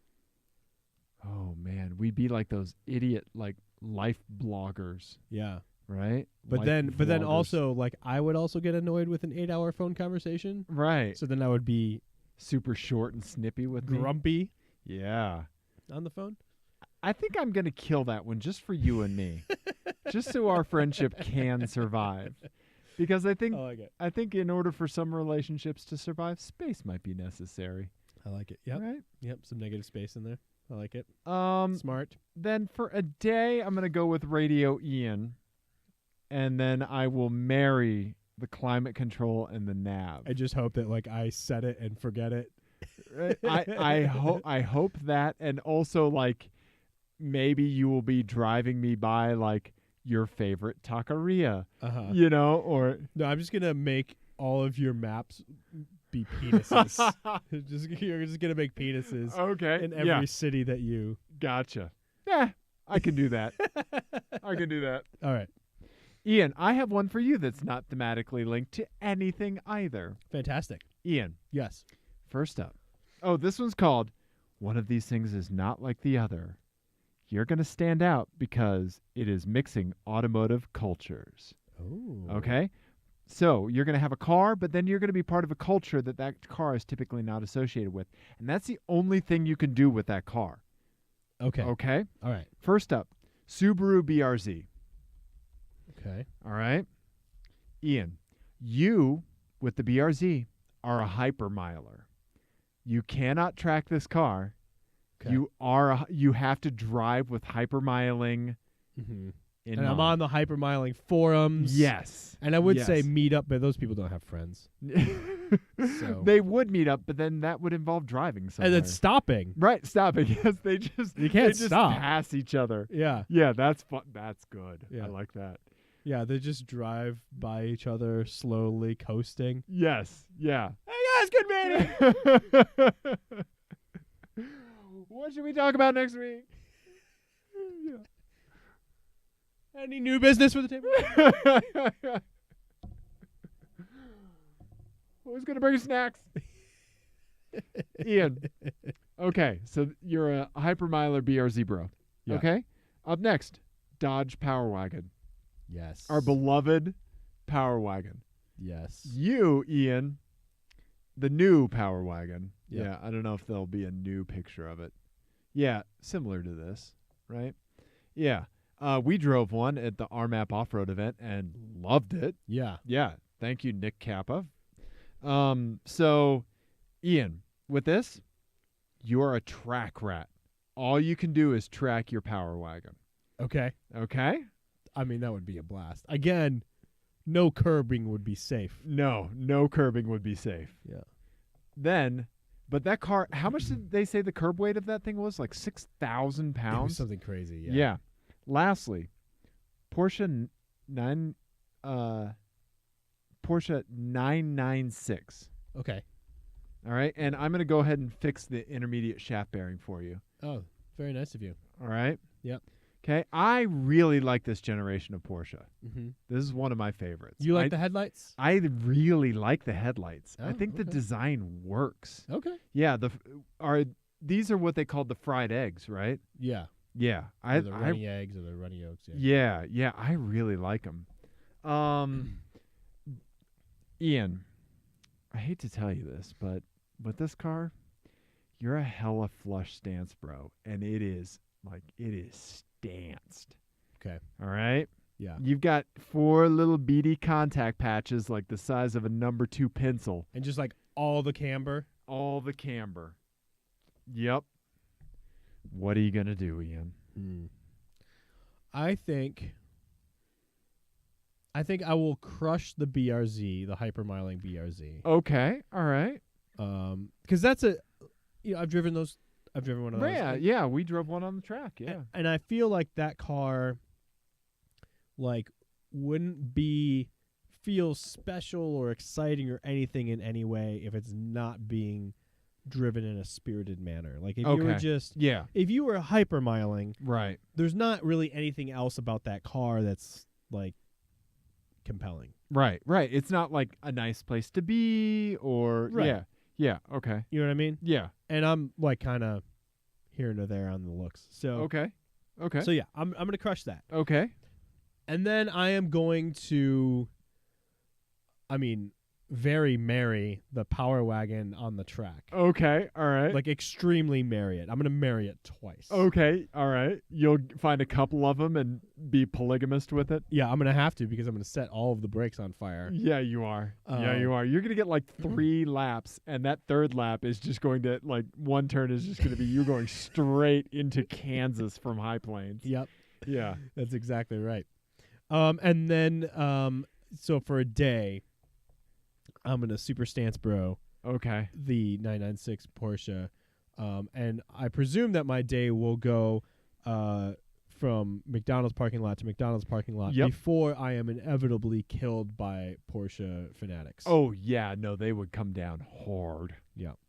Speaker 2: Oh man, we'd be like those idiot like life bloggers,
Speaker 1: Yeah.
Speaker 2: right?
Speaker 1: But
Speaker 2: Life
Speaker 1: then
Speaker 2: vloggers.
Speaker 1: also like I would also get annoyed with an 8-hour phone conversation.
Speaker 2: right,
Speaker 1: So then I would be
Speaker 2: super short and snippy with me.
Speaker 1: grumpy
Speaker 2: Yeah,
Speaker 1: on the phone.
Speaker 2: I think I'm gonna kill that one just for you and me, just so our friendship can survive. Because I
Speaker 1: like it.
Speaker 2: think in order for some relationships to survive, space might be necessary.
Speaker 1: I like it. Yep.
Speaker 2: Right.
Speaker 1: Yep. Some negative space in there. I like it.
Speaker 2: Smart. Then for a day, I'm gonna go with Radio Ian, and then I will marry the climate control and the nav.
Speaker 1: I just hope that like I set it and forget it.
Speaker 2: I hope that, and also like maybe you will be driving me by like your favorite taqueria, or
Speaker 1: No, I'm just gonna make all of your maps be penises. You're just gonna make penises
Speaker 2: okay
Speaker 1: in every city that you.
Speaker 2: Gotcha. Yeah, I can do that. I can do that.
Speaker 1: All right.
Speaker 2: Ian, I have one for you that's not thematically linked to anything either.
Speaker 1: Fantastic.
Speaker 2: Ian.
Speaker 1: Yes.
Speaker 2: First up. Oh, this one's called One of These Things Is Not Like the Other. You're going to stand out because it is mixing automotive cultures.
Speaker 1: Oh.
Speaker 2: Okay? So you're going to have a car, but then you're going to be part of a culture that car is typically not associated with. And that's the only thing you can do with that car.
Speaker 1: Okay.
Speaker 2: Okay?
Speaker 1: All right.
Speaker 2: First up, Subaru BRZ.
Speaker 1: Okay.
Speaker 2: All right? Ian, you, with the BRZ, are a hypermiler. You cannot track this car.
Speaker 1: Okay.
Speaker 2: You have to drive with hypermiling
Speaker 1: Mm-hmm.
Speaker 2: in
Speaker 1: And I'm on
Speaker 2: mind.
Speaker 1: the hypermiling forums.
Speaker 2: Yes.
Speaker 1: And I would
Speaker 2: Yes.
Speaker 1: say meet up, but those people don't have friends. So.
Speaker 2: They would meet up, but then that would involve driving somewhere.
Speaker 1: And then stopping.
Speaker 2: Right, stopping. Yes, they just
Speaker 1: You can't
Speaker 2: they just
Speaker 1: stop.
Speaker 2: pass each other.
Speaker 1: Yeah.
Speaker 2: Yeah, that's fun. That's good.
Speaker 1: Yeah.
Speaker 2: I like that.
Speaker 1: Yeah, they just drive by each other slowly, coasting.
Speaker 2: Yes. Yeah.
Speaker 1: Hey guys, good meeting.
Speaker 2: What should we talk about next week?
Speaker 1: Any new business for the table?
Speaker 2: Who's gonna bring snacks? Ian. Okay, so you're a hypermiler BRZ bro.
Speaker 1: Yeah.
Speaker 2: Okay. Up next, Dodge Power Wagon,
Speaker 1: Yes.
Speaker 2: our beloved Power Wagon.
Speaker 1: Yes.
Speaker 2: You, Ian, the new Power Wagon.
Speaker 1: Yeah.
Speaker 2: Yeah, I don't know if there'll be a new picture of it. Yeah, similar to this, right? Yeah. We drove one at the RMAP off-road event and loved it.
Speaker 1: Yeah.
Speaker 2: Yeah. Thank you, Nick Kappa. So, Ian, with this, you're a track rat. All you can do is track your Power Wagon.
Speaker 1: Okay.
Speaker 2: Okay?
Speaker 1: I mean, that would be a blast. Again, no curbing would be safe.
Speaker 2: No curbing would be safe.
Speaker 1: Yeah.
Speaker 2: Then, but that car, how much did they say the curb weight of that thing was? Like 6,000
Speaker 1: It was
Speaker 2: pounds?
Speaker 1: something crazy. Yeah.
Speaker 2: Yeah. Lastly, Porsche 996.
Speaker 1: Okay.
Speaker 2: All right? And I'm going to go ahead and fix the intermediate shaft bearing for you.
Speaker 1: Oh, very nice of you.
Speaker 2: All right?
Speaker 1: Yep.
Speaker 2: Okay. I really like this generation of Porsche.
Speaker 1: Mm-hmm.
Speaker 2: This is one of my favorites.
Speaker 1: You like the headlights?
Speaker 2: I really like the headlights. I
Speaker 1: Oh,
Speaker 2: think the
Speaker 1: okay.
Speaker 2: design works.
Speaker 1: Okay.
Speaker 2: Yeah, these are what they call the fried eggs, right?
Speaker 1: Yeah.
Speaker 2: Yeah.
Speaker 1: Or the runny eggs or the runny yolks.
Speaker 2: Yeah, I really like them. Ian, I hate to tell you this, but with this car, you're a hella flush stance, bro, and it is stanced.
Speaker 1: Okay.
Speaker 2: All right?
Speaker 1: Yeah.
Speaker 2: You've got 4 little beady contact patches like the size of a number 2 pencil.
Speaker 1: And just like all the camber.
Speaker 2: All the camber. Yep. What are you going to do, Ian?
Speaker 1: I think I will crush the BRZ, the hypermiling BRZ.
Speaker 2: Okay. All right.
Speaker 1: Because that's I've driven one of those.
Speaker 2: Yeah, we drove one on the track, yeah.
Speaker 1: And I feel like that car wouldn't feel special or exciting or anything in any way if it's not being driven in a spirited manner. Like if you were if you were hypermiling,
Speaker 2: right.
Speaker 1: there's not really anything else about that car that's like compelling.
Speaker 2: Right. It's not like a nice place to be or Yeah, okay.
Speaker 1: You know what I mean?
Speaker 2: Yeah.
Speaker 1: And I'm like kind of here and there on the looks. So
Speaker 2: Okay.
Speaker 1: So yeah, I'm going to crush that.
Speaker 2: Okay.
Speaker 1: And then I am going to very marry the Power Wagon on the track.
Speaker 2: Okay. All right.
Speaker 1: Like extremely marry it. I'm going to marry it twice.
Speaker 2: Okay. All right. You'll find a couple of them and be polygamist with it.
Speaker 1: Yeah, I'm going to have to because I'm going to set all of the brakes on fire.
Speaker 2: Yeah, you are. You are. You're going to get like 3 laps, and that third lap is just going to, like, one turn is just going to be you going straight into Kansas from High Plains.
Speaker 1: Yep.
Speaker 2: Yeah.
Speaker 1: That's exactly right. And then, so for a day, I'm going to super stance bro.
Speaker 2: Okay.
Speaker 1: The 996 Porsche. And I presume that my day will go from McDonald's parking lot to McDonald's parking lot before I am inevitably killed by Porsche fanatics.
Speaker 2: Oh, yeah. No, they would come down hard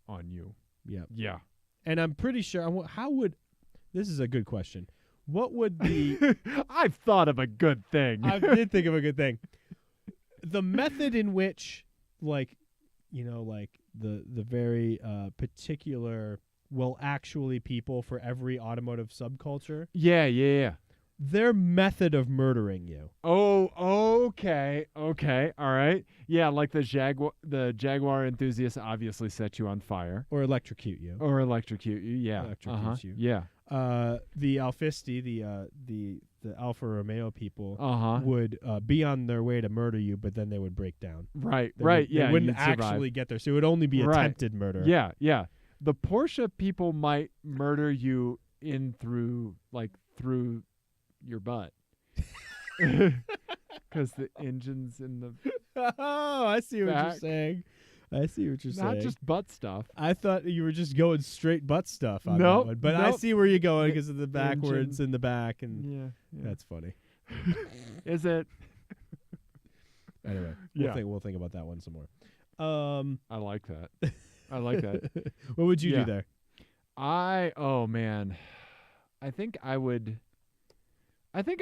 Speaker 2: on you.
Speaker 1: Yeah.
Speaker 2: Yeah.
Speaker 1: And I'm pretty sure, this is a good question. What would the
Speaker 2: I've thought of a good thing.
Speaker 1: I did think of a good thing. The method in which, like, like the very particular, well, actually people for every automotive subculture.
Speaker 2: Yeah.
Speaker 1: Their method of murdering you.
Speaker 2: Oh, okay, all right. Yeah, like the Jaguar enthusiast obviously set you on fire.
Speaker 1: Or electrocute you.
Speaker 2: Yeah.
Speaker 1: Electrocutes you.
Speaker 2: Yeah.
Speaker 1: The Alfisti, the Alfa Romeo people
Speaker 2: Uh-huh.
Speaker 1: would be on their way to murder you, but then they would break down.
Speaker 2: Right.
Speaker 1: They wouldn't
Speaker 2: you'd survive.
Speaker 1: actually get there, so it would only be attempted murder.
Speaker 2: Yeah. The Porsche people might murder you through your butt. Because the engine's in the
Speaker 1: Oh, I see what
Speaker 2: back.
Speaker 1: you're saying. I see what you're saying.
Speaker 2: Not just butt stuff.
Speaker 1: I thought you were just going straight butt stuff on
Speaker 2: Nope,
Speaker 1: that one. But I
Speaker 2: nope.
Speaker 1: see where you're going because of the backwards
Speaker 2: Engine.
Speaker 1: in the back, and
Speaker 2: Yeah.
Speaker 1: that's funny.
Speaker 2: Is it?
Speaker 1: Anyway,
Speaker 2: Yeah.
Speaker 1: we'll think about that one some more.
Speaker 2: I like that.
Speaker 1: What would you
Speaker 2: Yeah.
Speaker 1: do there?
Speaker 2: Oh man, I think I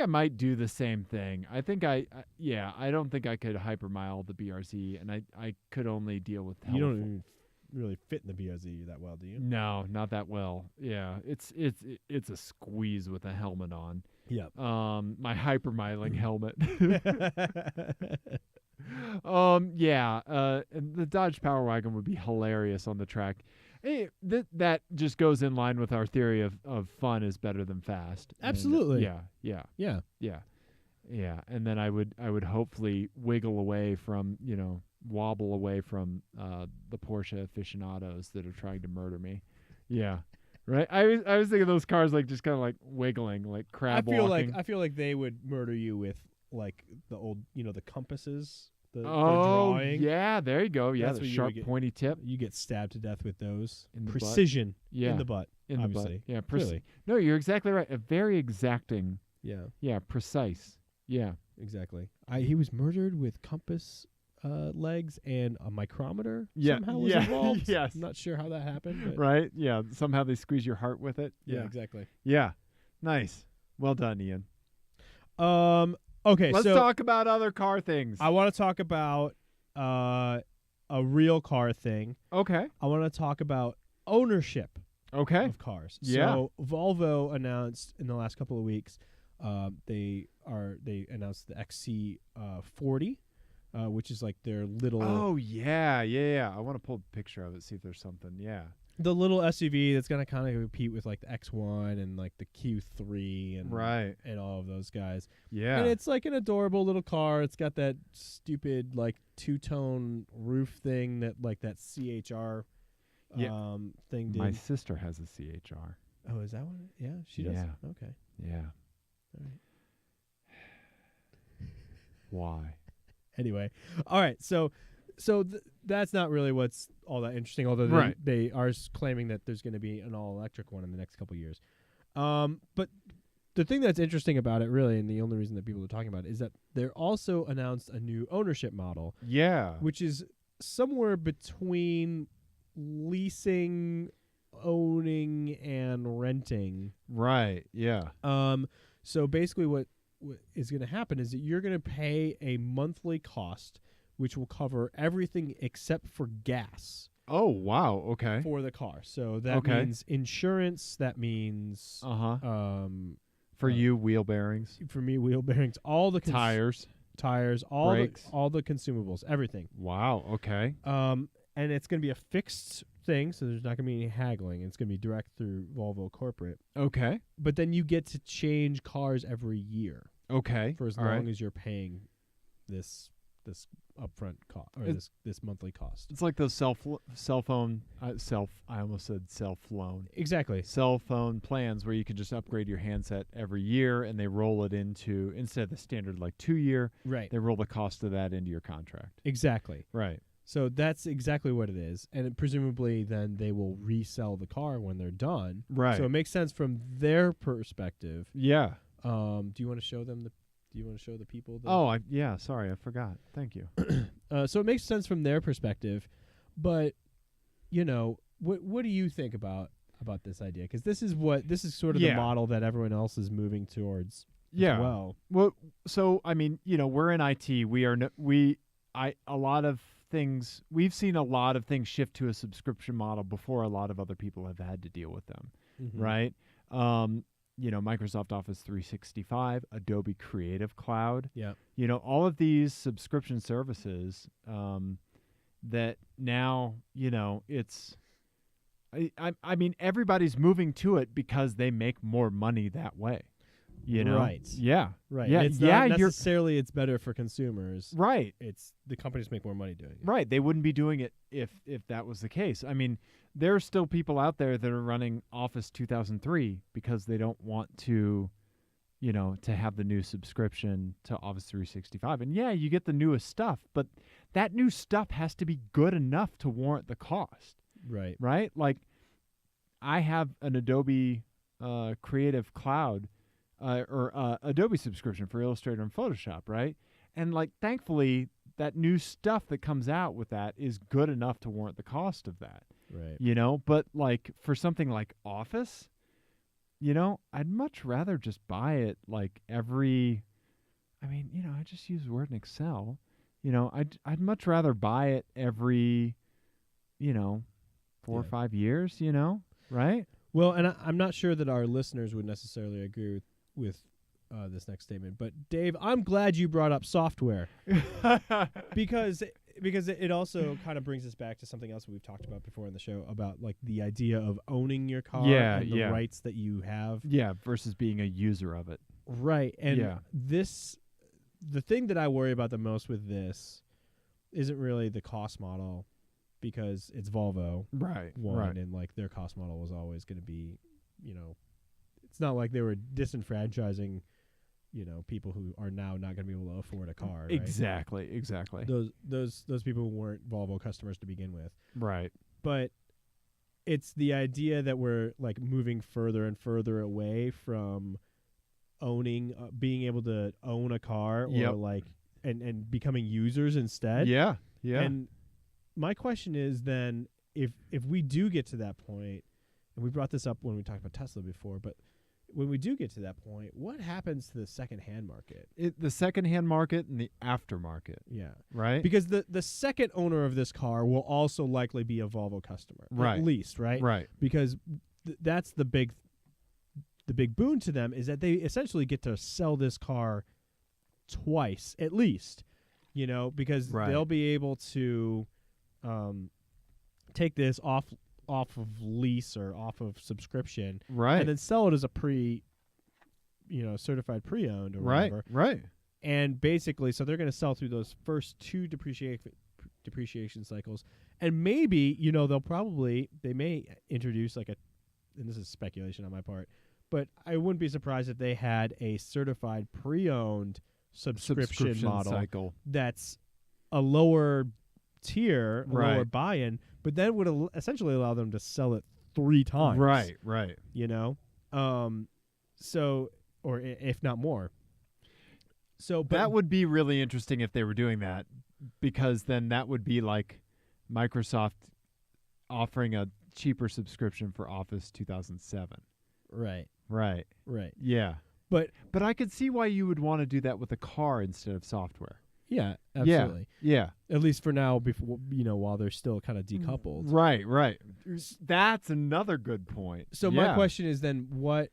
Speaker 2: might do the same thing. I think I don't think I could hypermile the BRZ, and I could only deal with
Speaker 1: You don't even really fit in the BRZ that well, do you?
Speaker 2: No, not that well. Yeah, it's a squeeze with a helmet on.
Speaker 1: Yeah.
Speaker 2: My hypermiling helmet. And the Dodge Power Wagon would be hilarious on the track. Hey, that just goes in line with our theory of fun is better than fast.
Speaker 1: Absolutely.
Speaker 2: And,
Speaker 1: Yeah.
Speaker 2: And then I would hopefully wiggle away from, wobble away from the Porsche aficionados that are trying to murder me. Yeah. Right. I was thinking those cars like just kind of like wiggling, like crab walking.
Speaker 1: I feel like they would murder you with like the old, the compasses. For drawing.
Speaker 2: Yeah, there you go. Yeah,
Speaker 1: That's
Speaker 2: the
Speaker 1: what you
Speaker 2: sharp,
Speaker 1: would get.
Speaker 2: pointy tip.
Speaker 1: You get stabbed to death with those.
Speaker 2: In the
Speaker 1: Precision
Speaker 2: Yeah.
Speaker 1: in the butt.
Speaker 2: In
Speaker 1: obviously.
Speaker 2: the butt. Yeah,
Speaker 1: Clearly.
Speaker 2: No, you're exactly right. A very exacting.
Speaker 1: Yeah.
Speaker 2: Yeah, precise. Yeah.
Speaker 1: Exactly. He was murdered with compass legs and a micrometer
Speaker 2: Yeah,
Speaker 1: somehow was
Speaker 2: yeah,
Speaker 1: involved.
Speaker 2: yes.
Speaker 1: I'm not sure how that happened. But
Speaker 2: Right? Yeah. Somehow they squeeze your heart with it.
Speaker 1: yeah, exactly.
Speaker 2: Yeah. Nice. Well done, Ian.
Speaker 1: Okay,
Speaker 2: Let's
Speaker 1: so
Speaker 2: talk about other car things.
Speaker 1: I want to talk about a real car thing.
Speaker 2: Okay.
Speaker 1: I want to talk about ownership
Speaker 2: Okay.
Speaker 1: of cars.
Speaker 2: Yeah.
Speaker 1: So Volvo announced in the last couple of weeks, they announced the XC40, which is like their little
Speaker 2: Oh yeah. I want to pull a picture of it, see if there's something. Yeah.
Speaker 1: the little SUV that's gonna kind of compete with like the X1 and like the Q3 and
Speaker 2: Right.
Speaker 1: and all of those guys.
Speaker 2: Yeah.
Speaker 1: And it's like an adorable little car. It's got that stupid like two-tone roof thing that like that CHR thing did.
Speaker 2: My sister has a CHR.
Speaker 1: Oh, is that one? Yeah, she does.
Speaker 2: Yeah.
Speaker 1: Okay.
Speaker 2: Yeah.
Speaker 1: All right.
Speaker 2: Why?
Speaker 1: Anyway, all right. So that's not really what's all that interesting. Although
Speaker 2: Right.
Speaker 1: they are claiming that there's going to be an all-electric one in the next couple of years. But the thing that's interesting about it, really, and the only reason that people are talking about it, is that they're also announced a new ownership model,
Speaker 2: Yeah.
Speaker 1: which is somewhere between leasing, owning, and renting.
Speaker 2: Right. Yeah.
Speaker 1: So basically what is going to happen is that you're going to pay a monthly cost, which will cover everything except for gas
Speaker 2: Oh wow. Okay.
Speaker 1: for the car. So that means insurance. That means
Speaker 2: For you, wheel bearings,
Speaker 1: for me, wheel bearings, all the
Speaker 2: tires,
Speaker 1: all
Speaker 2: brakes.
Speaker 1: all the consumables, everything.
Speaker 2: Wow. Okay.
Speaker 1: And it's going to be a fixed thing, so there's not going to be any haggling. It's going to be direct through Volvo corporate.
Speaker 2: Okay.
Speaker 1: But then you get to change cars every year
Speaker 2: Okay.
Speaker 1: for as
Speaker 2: All
Speaker 1: long
Speaker 2: right.
Speaker 1: as you're paying this upfront cost or this monthly cost.
Speaker 2: It's like those cell phone I almost said cell phone.
Speaker 1: Exactly.
Speaker 2: Cell phone plans where you can just upgrade your handset every year, and they roll it into, instead of the standard like 2 year,
Speaker 1: Right.
Speaker 2: they roll the cost of that into your contract.
Speaker 1: Exactly.
Speaker 2: Right.
Speaker 1: So that's exactly what it is. And presumably then they will resell the car when they're done.
Speaker 2: Right.
Speaker 1: So it makes sense from their perspective.
Speaker 2: Yeah.
Speaker 1: Do you want to show them do you want to show the people?
Speaker 2: Yeah. Sorry, I forgot. Thank you.
Speaker 1: So it makes sense from their perspective, but what do you think about about this idea, because this is sort of the model that everyone else is moving towards.
Speaker 2: Yeah.
Speaker 1: Well,
Speaker 2: so I mean, we're in IT. A lot of things. We've seen a lot of things shift to a subscription model before a lot of other people have had to deal with them, right? Microsoft Office 365, Adobe Creative Cloud.
Speaker 1: Yeah.
Speaker 2: All of these subscription services that now, it's. I mean, everybody's moving to it because they make more money that way.
Speaker 1: Right.
Speaker 2: Yeah.
Speaker 1: Right.
Speaker 2: Yeah.
Speaker 1: And it's not necessarily it's better for consumers.
Speaker 2: Right.
Speaker 1: It's the companies make more money doing it.
Speaker 2: Right. They wouldn't be doing it if that was the case. I mean, there are still people out there that are running Office 2003 because they don't want to, to have the new subscription to Office 365. And yeah, you get the newest stuff, but that new stuff has to be good enough to warrant the cost.
Speaker 1: Right.
Speaker 2: Right? Like, I have an Adobe Creative Cloud or Adobe subscription for Illustrator and Photoshop, right? And, like, thankfully, that new stuff that comes out with that is good enough to warrant the cost of that.
Speaker 1: Right.
Speaker 2: But, like, for something like Office, I'd much rather just buy it, like, every... I mean, I just use Word and Excel. I'd much rather buy it every, 4 or 5 years, right?
Speaker 1: Well, and I'm not sure that our listeners would necessarily agree with this next statement, but Dave, I'm glad you brought up software because it also kind of brings us back to something else that we've talked about before in the show about like the idea of owning your car and the rights that you have.
Speaker 2: Yeah, versus being a user of it.
Speaker 1: Right. And the thing that I worry about the most with this isn't really the cost model, because it's Volvo.
Speaker 2: Right.
Speaker 1: And like their cost model was always going to be, it's not like they were disenfranchising, people who are now not going to be able to afford a car. Right?
Speaker 2: Exactly.
Speaker 1: Those people weren't Volvo customers to begin with.
Speaker 2: Right.
Speaker 1: But it's the idea that we're like moving further and further away from owning, being able to own a car or like, and becoming users instead.
Speaker 2: Yeah.
Speaker 1: And my question is then, if we do get to that point, and we brought this up when we talked about Tesla before, but when we do get to that point, what happens to the secondhand market?
Speaker 2: The secondhand market and the aftermarket.
Speaker 1: Yeah.
Speaker 2: Right?
Speaker 1: Because the second owner of this car will also likely be a Volvo customer.
Speaker 2: Right.
Speaker 1: At least, right?
Speaker 2: Right.
Speaker 1: Because that's the big boon to them, is that they essentially get to sell this car twice, at least. Because they'll be able to take this off of lease or off of subscription,
Speaker 2: right,
Speaker 1: and then sell it as a certified pre-owned or whatever.
Speaker 2: Right.
Speaker 1: And basically, so they're going to sell through those first two depreciation cycles, and maybe they may introduce and this is speculation on my part, but I wouldn't be surprised if they had a certified pre-owned subscription model
Speaker 2: cycle
Speaker 1: that's a lower tier, lower
Speaker 2: right,
Speaker 1: buy-in, but then would essentially allow them to sell it 3 times.
Speaker 2: Right.
Speaker 1: So, or if not more. So
Speaker 2: that would be really interesting if they were doing that, because then that would be like Microsoft offering a cheaper subscription for Office 2007.
Speaker 1: Right.
Speaker 2: Yeah. But I could see why you would want to do that with a car instead of software.
Speaker 1: Yeah, absolutely.
Speaker 2: Yeah.
Speaker 1: At least for now, before while they're still kind of decoupled.
Speaker 2: Right. That's another good point.
Speaker 1: So my question is then, what?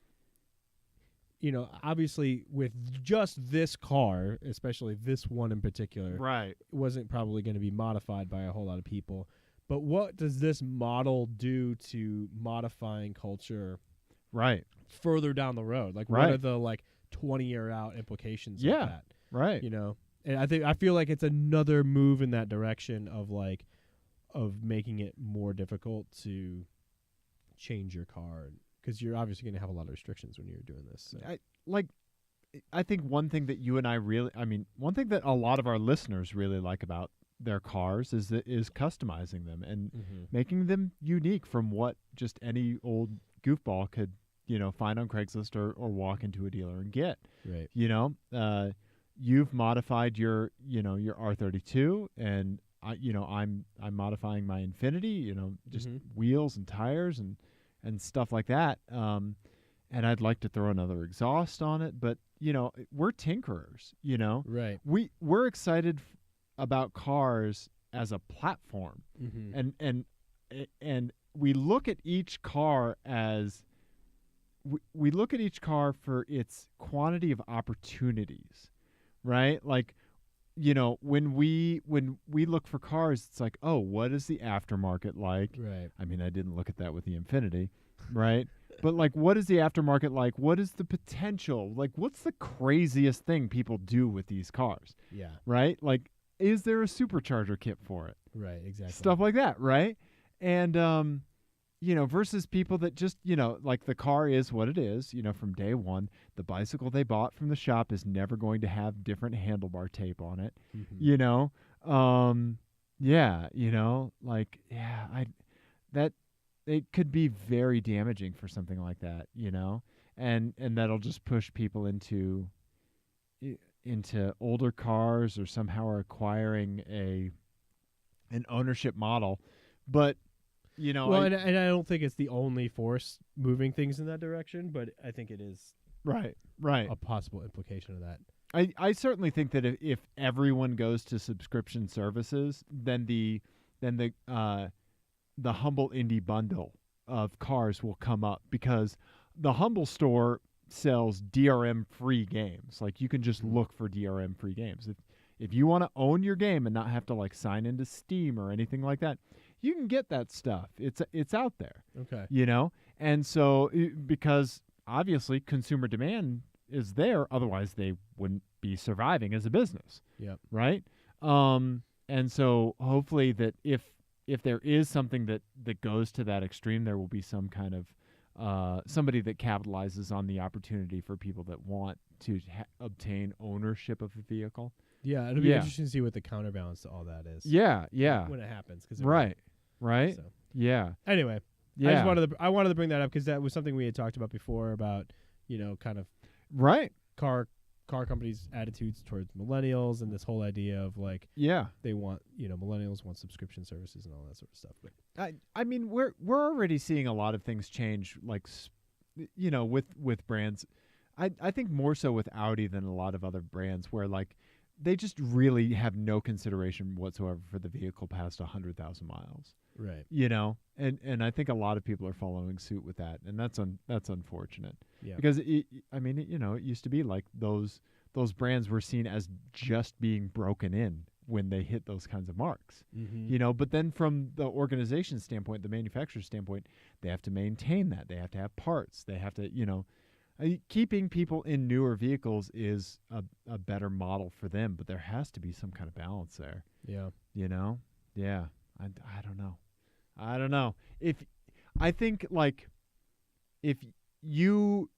Speaker 1: Obviously with just this car, especially this one in particular,
Speaker 2: right,
Speaker 1: wasn't probably going to be modified by a whole lot of people. But what does this model do to modifying culture?
Speaker 2: Right.
Speaker 1: Further down the road, like what are the 20-year out implications of that?
Speaker 2: Right.
Speaker 1: And I feel like it's another move in that direction of making it more difficult to change your car, because you're obviously going to have a lot of restrictions when you're doing this. So.
Speaker 2: I think one thing that you and I one thing that a lot of our listeners really like about their cars is customizing them and making them unique from what just any old goofball could, find on Craigslist or walk into a dealer and get.
Speaker 1: Right.
Speaker 2: You've modified your R32, and I'm modifying my Infiniti, just wheels and tires, and and stuff like that. And I'd like to throw another exhaust on it, but we're tinkerers.
Speaker 1: Right.
Speaker 2: We're excited about cars as a platform, and we look at each car as we look at each car for its quantity of opportunities, right? Like, when we look for cars, it's like, oh, what is the aftermarket like?
Speaker 1: Right.
Speaker 2: I mean, I didn't look at that with the Infinity, right? But like, what is the aftermarket like? What is the potential? Like, what's the craziest thing people do with these cars?
Speaker 1: Yeah.
Speaker 2: Right? Like, is there a supercharger kit for it?
Speaker 1: Right, exactly.
Speaker 2: Stuff like that, right? And versus people that just, like the car is what it is, from day one. The bicycle they bought from the shop is never going to have different handlebar tape on it. It could be very damaging for something like that, and that'll just push people into older cars or somehow are acquiring an ownership model. But
Speaker 1: well, and I don't think it's the only force moving things in that direction, but I think it is
Speaker 2: right
Speaker 1: a possible implication of that.
Speaker 2: I certainly think that if everyone goes to subscription services, then the Humble Indie bundle of cars will come up, because the Humble store sells DRM free games. Like, you can just look for DRM free games. If you want to own your game and not have to like sign into Steam or anything like that, you can get that stuff. It's out there.
Speaker 1: Okay.
Speaker 2: And so, because obviously consumer demand is there, otherwise they wouldn't be surviving as a business.
Speaker 1: Yep.
Speaker 2: Right? And so hopefully that if there is something that goes to that extreme, there will be some kind of somebody that capitalizes on the opportunity for people that want to obtain ownership of a vehicle.
Speaker 1: Yeah, it'll be interesting to see what the counterbalance to all that is.
Speaker 2: Yeah.
Speaker 1: When it happens,
Speaker 2: right. So.
Speaker 1: Yeah. Anyway,
Speaker 2: yeah.
Speaker 1: I wanted to bring that up because that was something we had talked about before about kind of car companies' attitudes towards millennials and this whole idea of like they want millennials want subscription services and all that sort of stuff. But
Speaker 2: I mean we're already seeing a lot of things change, like with brands. I think more so with Audi than a lot of other brands, where like they just really have no consideration whatsoever for the vehicle past 100,000 miles.
Speaker 1: Right.
Speaker 2: And I think a lot of people are following suit with that, and that's unfortunate.
Speaker 1: Yeah.
Speaker 2: Because it used to be like those brands were seen as just being broken in when they hit those kinds of marks. But then from the organization standpoint, the manufacturer standpoint, they have to maintain that. They have to have parts. They have to, keeping people in newer vehicles is a better model for them, but there has to be some kind of balance there.
Speaker 1: Yeah.
Speaker 2: Yeah. I don't know. I think if you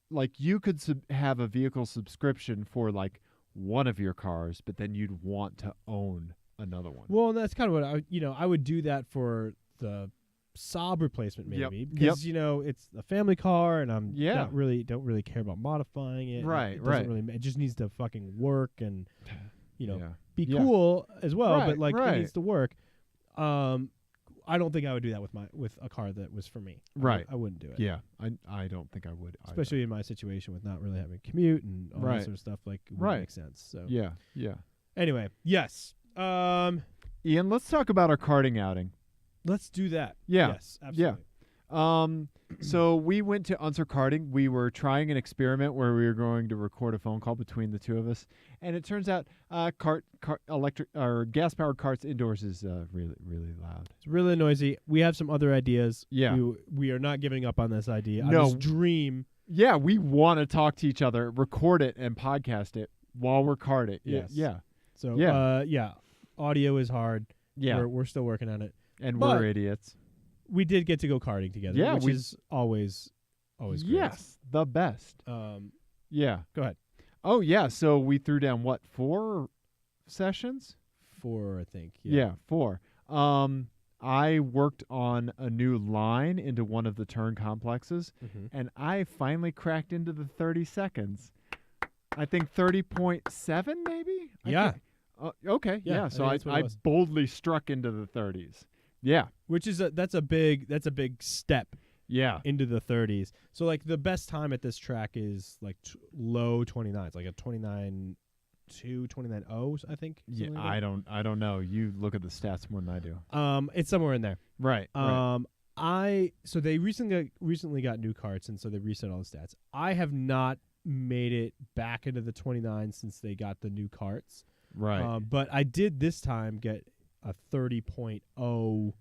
Speaker 2: could have a vehicle subscription for like one of your cars, but then you'd want to own another one.
Speaker 1: Well, that's kind of what I would do that for the Saab replacement maybe because it's a family car and I'm don't really care about modifying it.
Speaker 2: Right.
Speaker 1: It just needs to fucking work and be cool as well. But like it needs to work. I don't think I would do that with a car that was for me.
Speaker 2: Right.
Speaker 1: I wouldn't do it.
Speaker 2: Yeah. I don't think I would.
Speaker 1: Especially in my situation with not really having a commute and all that sort of stuff. Like it wouldn't make sense. So
Speaker 2: yeah.
Speaker 1: Anyway, yes.
Speaker 2: Ian, let's talk about our karting outing.
Speaker 1: Let's do that.
Speaker 2: Yeah.
Speaker 1: Yes, absolutely.
Speaker 2: Yeah. So we went to Unser Karting. We were trying an experiment where we were going to record a phone call between the two of us, and it turns out electric or gas-powered carts indoors is really, really loud.
Speaker 1: It's really noisy. We have some other ideas.
Speaker 2: Yeah.
Speaker 1: We are not giving up on this idea.
Speaker 2: No.
Speaker 1: On this dream.
Speaker 2: Yeah, we want to talk to each other, record it, and podcast it while we're karting.
Speaker 1: Yes.
Speaker 2: Yeah.
Speaker 1: So audio is hard.
Speaker 2: Yeah.
Speaker 1: We're still working on it.
Speaker 2: And we're idiots.
Speaker 1: We did get to go karting together, which is always great.
Speaker 2: Yes, the best. Yeah.
Speaker 1: Go ahead.
Speaker 2: Oh, yeah. So we threw down, 4 sessions?
Speaker 1: 4, I think.
Speaker 2: Yeah, 4. I worked on a new line into one of the turn complexes, and I finally cracked into the 30 seconds. I think 30.7 maybe?
Speaker 1: Yeah.
Speaker 2: Okay. Yeah. So I boldly struck into the 30s. Yeah.
Speaker 1: Which is that's a big step.
Speaker 2: Yeah.
Speaker 1: into the 30s. So like the best time at this track is like low 29s, like a 29.2, 29.0, I think.
Speaker 2: Yeah,
Speaker 1: like
Speaker 2: I don't know. You look at the stats more than I do.
Speaker 1: It's somewhere in there.
Speaker 2: Right.
Speaker 1: So they recently got new carts, and so they reset all the stats. I have not made it back into the 29 since they got the new carts.
Speaker 2: Right.
Speaker 1: But I did this time get a 30.0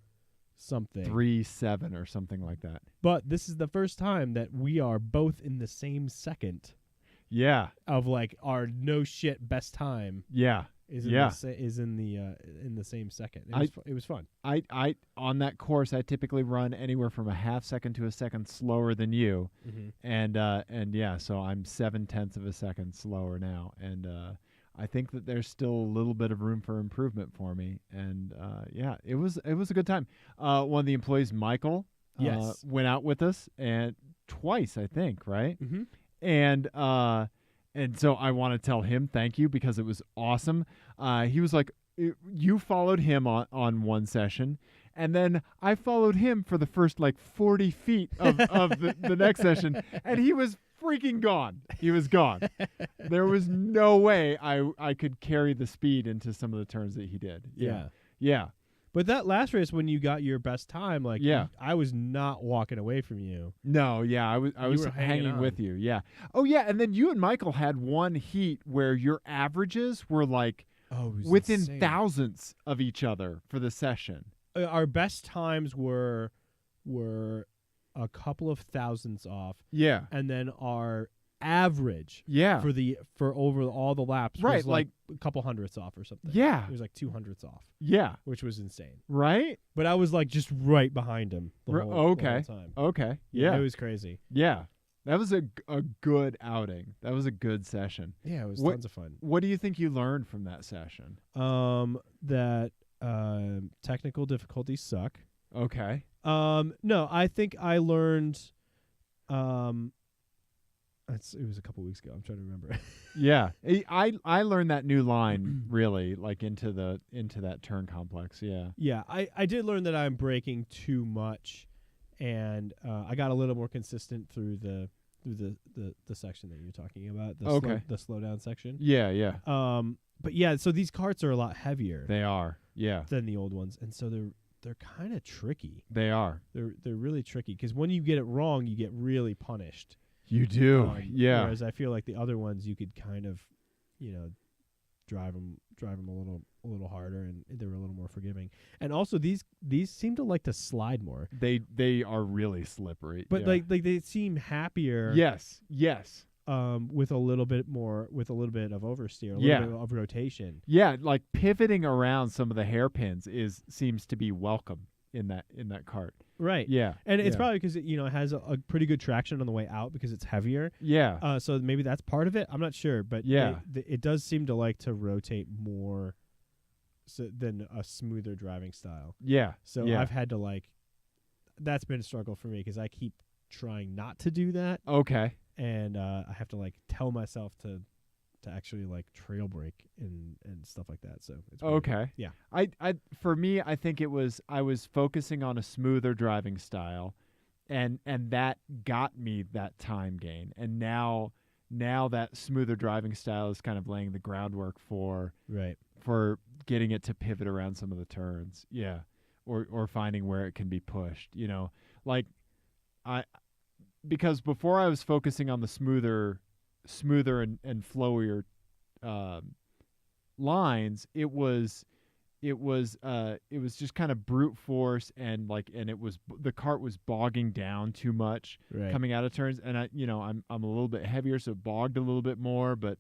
Speaker 1: something.
Speaker 2: 3.7 or something like that.
Speaker 1: But this is the first time that we are both in the same second.
Speaker 2: Yeah.
Speaker 1: Of like our no shit best time.
Speaker 2: Yeah.
Speaker 1: Is in the same second. It was fun.
Speaker 2: I on that course I typically run anywhere from a half second to a second slower than you.
Speaker 1: Mm-hmm.
Speaker 2: And yeah, so I'm 0.7 of a second slower now, and I think that there's still a little bit of room for improvement for me. And yeah, it was a good time. One of the employees, Michael, went out with us and twice, I think, right?
Speaker 1: Mm-hmm.
Speaker 2: And so I want to tell him thank you because it was awesome. He was like, you followed him on one session, and then I followed him for the first like 40 feet of the next session, and he was freaking gone. He was gone. There was no way I could carry the speed into some of the turns that he did. Yeah.
Speaker 1: But that last race, when you got your best time, like,
Speaker 2: yeah,
Speaker 1: I was not walking away from you.
Speaker 2: No, yeah, I was hanging with you. Yeah. Oh, yeah, and then you and Michael had one heat where your averages were like within
Speaker 1: insane.
Speaker 2: Thousandths of each other for the session.
Speaker 1: Our best times were a couple of thousandths off.
Speaker 2: Yeah.
Speaker 1: And then our average for over all the laps was like a couple hundredths off or something.
Speaker 2: Yeah.
Speaker 1: It was like 200ths off.
Speaker 2: Yeah.
Speaker 1: Which was insane.
Speaker 2: Right?
Speaker 1: But I was like just right behind him the whole time.
Speaker 2: Okay. Yeah.
Speaker 1: It was crazy.
Speaker 2: Yeah. That was a good outing. That was a good session.
Speaker 1: Yeah, it was tons of fun.
Speaker 2: What do you think you learned from that session?
Speaker 1: That technical difficulties suck.
Speaker 2: Okay.
Speaker 1: No, I think I learned it was a couple weeks ago. I'm trying to remember.
Speaker 2: Yeah. I learned that new line really like into that turn complex. Yeah.
Speaker 1: Yeah, I did learn that I'm braking too much, and I got a little more consistent through the section that you're talking about, the slow down section.
Speaker 2: Yeah.
Speaker 1: But yeah, so these carts are a lot heavier.
Speaker 2: They are. Yeah.
Speaker 1: Than the old ones, and so they're kind of tricky.
Speaker 2: They are.
Speaker 1: They're really tricky because when you get it wrong, you get really punished.
Speaker 2: You do. Yeah.
Speaker 1: Whereas I feel like the other ones you could kind of, drive them a little harder, and they were a little more forgiving. And also these seem to like to slide more.
Speaker 2: They are really slippery.
Speaker 1: But like they seem happier.
Speaker 2: Yes.
Speaker 1: With a little bit of oversteer, a little bit of rotation.
Speaker 2: Yeah, like pivoting around some of the hairpins seems to be welcome in that cart.
Speaker 1: Right.
Speaker 2: Yeah.
Speaker 1: And it's probably because it has a pretty good traction on the way out because it's heavier.
Speaker 2: Yeah.
Speaker 1: So maybe that's part of it. I'm not sure, but it does seem to like to rotate more than a smoother driving style.
Speaker 2: Yeah.
Speaker 1: So I've had to that's been a struggle for me because I keep trying not to do that.
Speaker 2: Okay.
Speaker 1: And I have to tell myself to actually trail brake and stuff like that. So it's
Speaker 2: okay.
Speaker 1: Yeah.
Speaker 2: For me, I think I was focusing on a smoother driving style, and that got me that time gain. And now that smoother driving style is kind of laying the groundwork for getting it to pivot around some of the turns. Yeah. Or finding where it can be pushed, because before I was focusing on the smoother and flowier lines, it was just kind of brute force, and the cart was bogging down too much coming out of turns, and I'm a little bit heavier, so it bogged a little bit more, but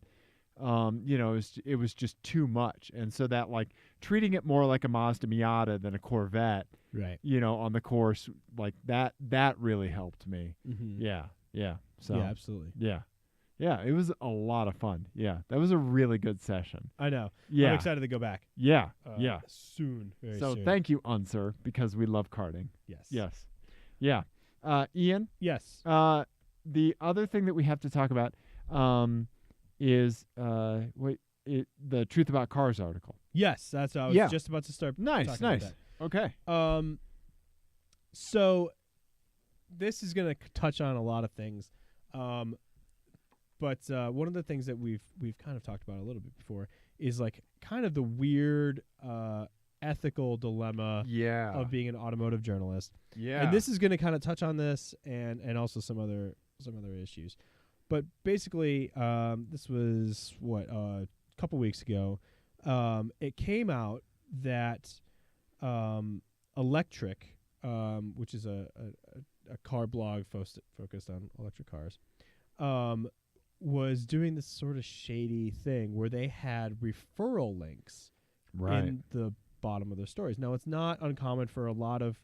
Speaker 2: it was just too much, and so that treating it more like a Mazda Miata than a Corvette, on the course that really helped me.
Speaker 1: Mm-hmm.
Speaker 2: Yeah. So
Speaker 1: yeah, absolutely.
Speaker 2: Yeah, it was a lot of fun. Yeah, that was a really good session.
Speaker 1: I know.
Speaker 2: Yeah.
Speaker 1: I'm excited to go back.
Speaker 2: Yeah.
Speaker 1: Soon. Very
Speaker 2: soon. So thank you, Unser, because we love karting. Yes. Yeah. Ian?
Speaker 1: Yes.
Speaker 2: The other thing that we have to talk about is the Truth About Cars article.
Speaker 1: Yes, that's what I was just about to start.
Speaker 2: Nice.
Speaker 1: About that.
Speaker 2: Okay.
Speaker 1: So this is going to touch on a lot of things. But one of the things that we've kind of talked about a little bit before is like kind of the weird ethical dilemma of being an automotive journalist.
Speaker 2: Yeah.
Speaker 1: And this is going to kind of touch on this and also some other issues. But basically, this was a couple weeks ago. It came out that Electric, which is a car blog focused on electric cars, was doing this sort of shady thing where they had referral links in the bottom of their stories. Now, it's not uncommon for a lot of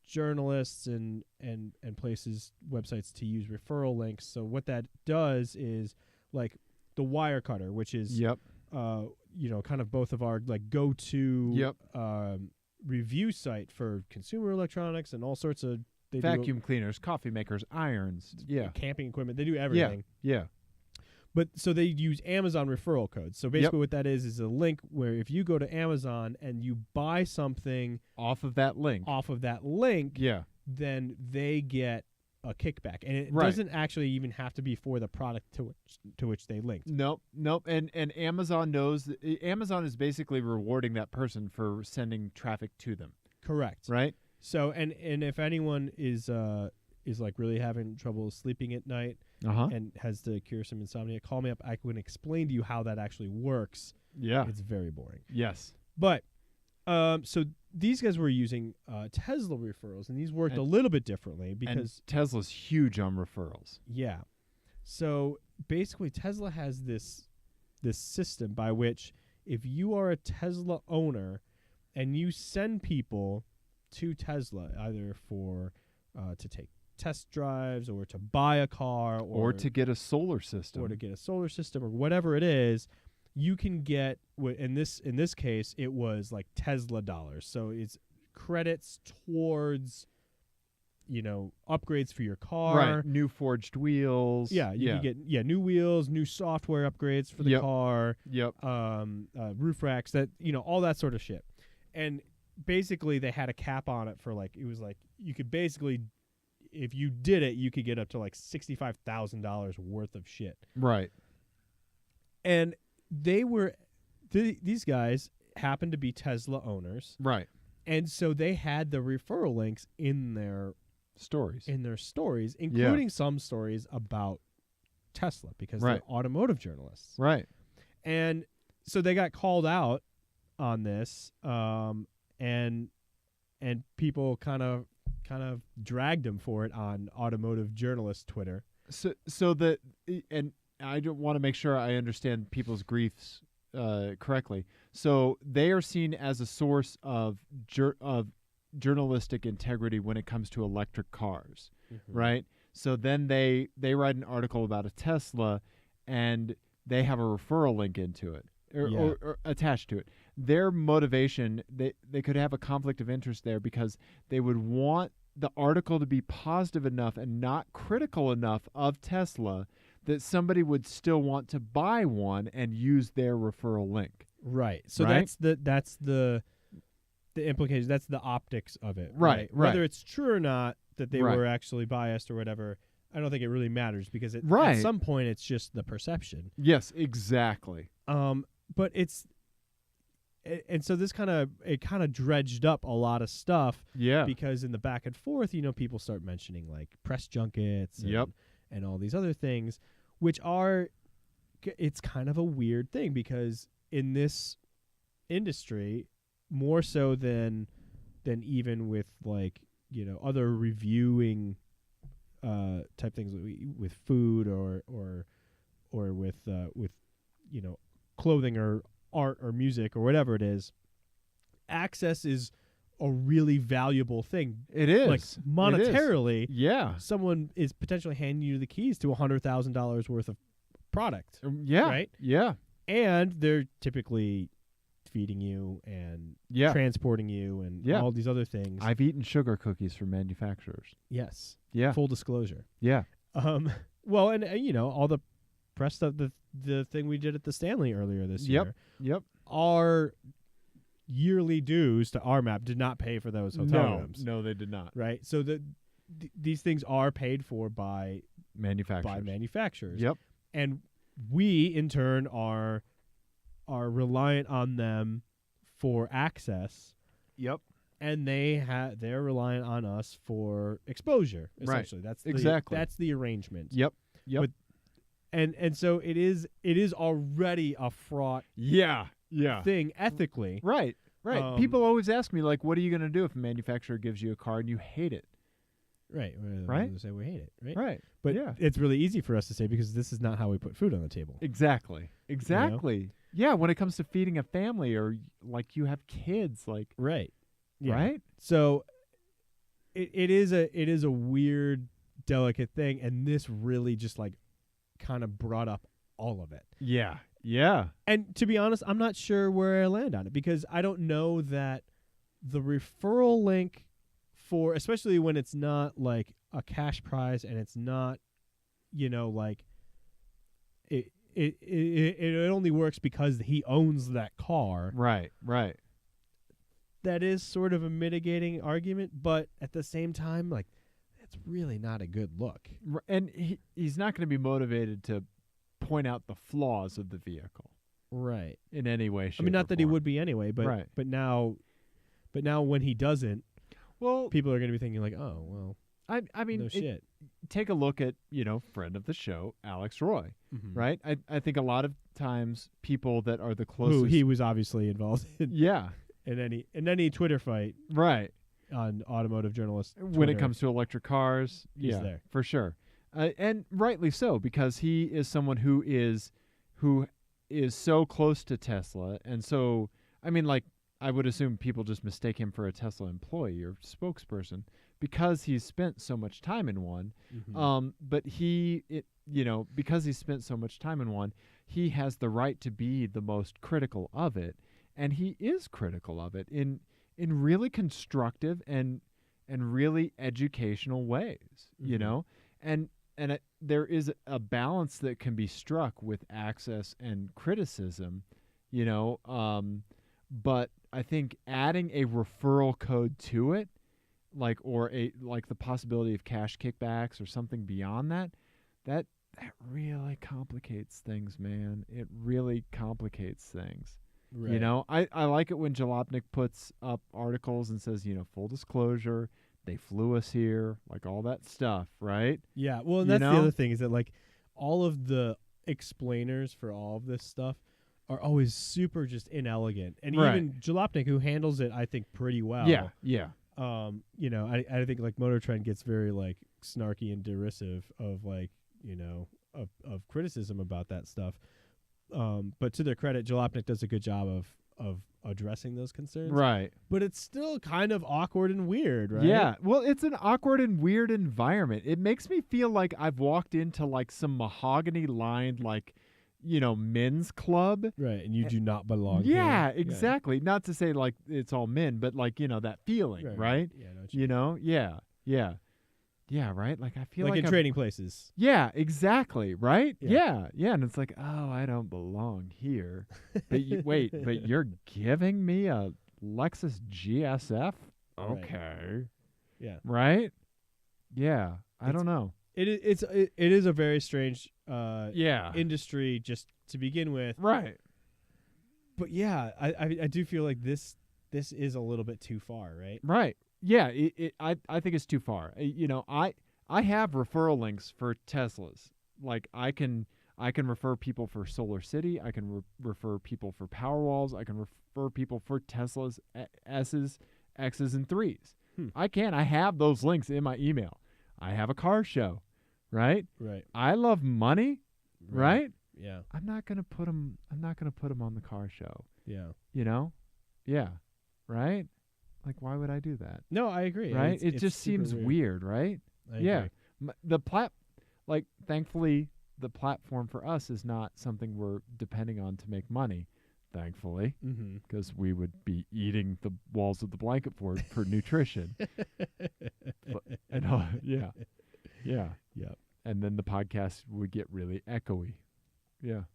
Speaker 1: journalists and places, websites to use referral links. So what that does is like the Wirecutter, which is kind of both of our like go-to review site for consumer electronics and all sorts of
Speaker 2: vacuum cleaners, coffee makers, irons,
Speaker 1: camping equipment. They do everything.
Speaker 2: Yeah.
Speaker 1: But so they use Amazon referral codes. So basically what that is a link where if you go to Amazon and you buy something
Speaker 2: off of that link,
Speaker 1: then they get a kickback. And it doesn't actually even have to be for the product to which they linked.
Speaker 2: Nope. And Amazon knows Amazon is basically rewarding that person for sending traffic to them.
Speaker 1: Correct.
Speaker 2: Right?
Speaker 1: So and if anyone is like really having trouble sleeping at night and has to cure some insomnia, call me up. I can explain to you how that actually works.
Speaker 2: Yeah.
Speaker 1: It's very boring.
Speaker 2: Yes.
Speaker 1: But so these guys were using Tesla referrals, and these worked a little bit differently because
Speaker 2: Tesla's huge on referrals.
Speaker 1: Yeah. So basically Tesla has this system by which if you are a Tesla owner and you send people to Tesla either for to take test drives or to buy a car
Speaker 2: or to get a solar system
Speaker 1: or whatever it is, you can get in this case it was like Tesla dollars. So it's credits towards upgrades for your car,
Speaker 2: right? New forged wheels.
Speaker 1: You can get new wheels, new software upgrades for the car. Roof racks, that all that sort of shit. And basically they had a cap on it for it was like you could basically, if you did it, you could get up to like $65,000 worth of shit.
Speaker 2: Right.
Speaker 1: And they were these guys happened to be Tesla owners.
Speaker 2: Right.
Speaker 1: And so they had the referral links in their
Speaker 2: stories,
Speaker 1: including some stories about Tesla because they're automotive journalists.
Speaker 2: Right.
Speaker 1: And so they got called out on this, and people kind of dragged them for it on automotive journalist Twitter.
Speaker 2: And I don't want to make sure I understand people's griefs correctly. So they are seen as a source of journalistic integrity when it comes to electric cars, right? So then they write an article about a Tesla, and they have a referral link into it or attached to it. Their motivation, they could have a conflict of interest there because they would want the article to be positive enough and not critical enough of Tesla that somebody would still want to buy one and use their referral link.
Speaker 1: Right. So that's the implication. That's the optics of it.
Speaker 2: Right.
Speaker 1: Whether it's true or not that they were actually biased or whatever, I don't think it really matters because at some point it's just the perception.
Speaker 2: Yes, exactly.
Speaker 1: But so this kind of dredged up a lot of stuff.
Speaker 2: Yeah.
Speaker 1: Because in the back and forth, people start mentioning like press junkets and all these other things, which it's kind of a weird thing because in this industry, more so than even with other reviewing type things with food or with clothing or art or music or whatever it is, access is a really valuable thing.
Speaker 2: It is.
Speaker 1: Like monetarily,
Speaker 2: someone
Speaker 1: is potentially handing you the keys to $100,000 worth of product. Right?
Speaker 2: Yeah.
Speaker 1: And they're typically feeding you and transporting you and all these other things.
Speaker 2: I've eaten sugar cookies from manufacturers.
Speaker 1: Yes.
Speaker 2: Yeah.
Speaker 1: Full disclosure.
Speaker 2: Yeah.
Speaker 1: Well, and all the press stuff, the thing we did at the Stanley earlier this year.
Speaker 2: Yep.
Speaker 1: Our yearly dues to RMAP did not pay for those hotel rooms.
Speaker 2: No, they did not.
Speaker 1: Right? So these things are paid for by
Speaker 2: manufacturers.
Speaker 1: Yep. And we in turn are reliant on them for access.
Speaker 2: Yep.
Speaker 1: And they're reliant on us for exposure. Essentially,
Speaker 2: right.
Speaker 1: That's the arrangement.
Speaker 2: Yep.
Speaker 1: But, and so it is already a fraught.
Speaker 2: Yeah.
Speaker 1: Thing ethically.
Speaker 2: Right. People always ask me, like, what are you going to do if a manufacturer gives you a car and you hate it?
Speaker 1: Right.
Speaker 2: Right.
Speaker 1: Say we hate it. Right.
Speaker 2: Right.
Speaker 1: But it's really easy for us to say because this is not how we put food on the table.
Speaker 2: Exactly.
Speaker 1: You know?
Speaker 2: Yeah. When it comes to feeding a family or like you have kids, like.
Speaker 1: Right. Yeah.
Speaker 2: Right.
Speaker 1: So it is a weird, delicate thing. And this really just like kind of brought up all of it.
Speaker 2: Yeah. Yeah.
Speaker 1: And to be honest, I'm not sure where I land on it because I don't know that the referral link for, especially when it's not like a cash prize and it's not, like it only works because he owns that car.
Speaker 2: Right.
Speaker 1: That is sort of a mitigating argument, but at the same time, like, it's really not a good look.
Speaker 2: And he's not going to be motivated to point out the flaws of the vehicle,
Speaker 1: right?
Speaker 2: In any way, shape,
Speaker 1: I mean, not
Speaker 2: or
Speaker 1: that
Speaker 2: form.
Speaker 1: he would be anyway, but but now when he doesn't, well, people are going to be thinking like, oh, well,
Speaker 2: I mean,
Speaker 1: no shit.
Speaker 2: Take a look at friend of the show, Alex Roy, right? I think a lot of times people that are the closest,
Speaker 1: who he was obviously involved in, in any Twitter fight,
Speaker 2: right,
Speaker 1: on automotive journalists
Speaker 2: when it comes to electric cars,
Speaker 1: he's there
Speaker 2: for sure. And rightly so, because he is someone who is so close to Tesla. And so, I mean, like, I would assume people just mistake him for a Tesla employee or spokesperson because he's spent so much time in one. But because he's spent so much time in one, he has the right to be the most critical of it. And he is critical of it in really constructive and really educational ways, And there is a balance that can be struck with access and criticism, but I think adding a referral code to it, like the possibility of cash kickbacks or something beyond that really complicates things, man. It really complicates things. Right. I like it when Jalopnik puts up articles and says, full disclosure, they flew us here, like all that stuff, right?
Speaker 1: Yeah, well, and that's the other thing is that, like, all of the explainers for all of this stuff are always super just inelegant. And even Jalopnik, who handles it, I think, pretty well.
Speaker 2: Yeah.
Speaker 1: I think, like, Motor Trend gets very, like, snarky and derisive of, like, of criticism about that stuff. But to their credit, Jalopnik does a good job of addressing those concerns.
Speaker 2: Right.
Speaker 1: But it's still kind of awkward and weird, right?
Speaker 2: Yeah. Well, it's an awkward and weird environment. It makes me feel like I've walked into like some mahogany lined like, men's club.
Speaker 1: Right. And you do not belong
Speaker 2: here.
Speaker 1: Exactly.
Speaker 2: Exactly. Not to say like it's all men, but like, that feeling, right?
Speaker 1: Yeah.
Speaker 2: Yeah, right? Like I feel
Speaker 1: like in trading places.
Speaker 2: Yeah, exactly, right?
Speaker 1: Yeah.
Speaker 2: Yeah. And it's like, oh, I don't belong here. But but you're giving me a Lexus GSF? Okay.
Speaker 1: Yeah.
Speaker 2: Right? Yeah. I don't know.
Speaker 1: It is a very strange industry just to begin with.
Speaker 2: Right.
Speaker 1: But yeah, I do feel like this is a little bit too far, right?
Speaker 2: Right. Yeah, I think it's too far. I have referral links for Teslas. Like I can refer people for Solar City. I can refer people for Powerwalls. I can refer people for Teslas, S's, X's, and 3s. I have those links in my email. I have a car show, right?
Speaker 1: Right.
Speaker 2: I love money, right?
Speaker 1: Yeah.
Speaker 2: I'm not gonna put them on the car show.
Speaker 1: Yeah.
Speaker 2: Yeah. Right. Like, why would I do that?
Speaker 1: No, I agree.
Speaker 2: Right? It just seems weird, right?
Speaker 1: I agree.
Speaker 2: Thankfully, the platform for us is not something we're depending on to make money, thankfully, because we would be eating the walls of the blanket for nutrition. Yeah. And then the podcast would get really echoey. Yeah.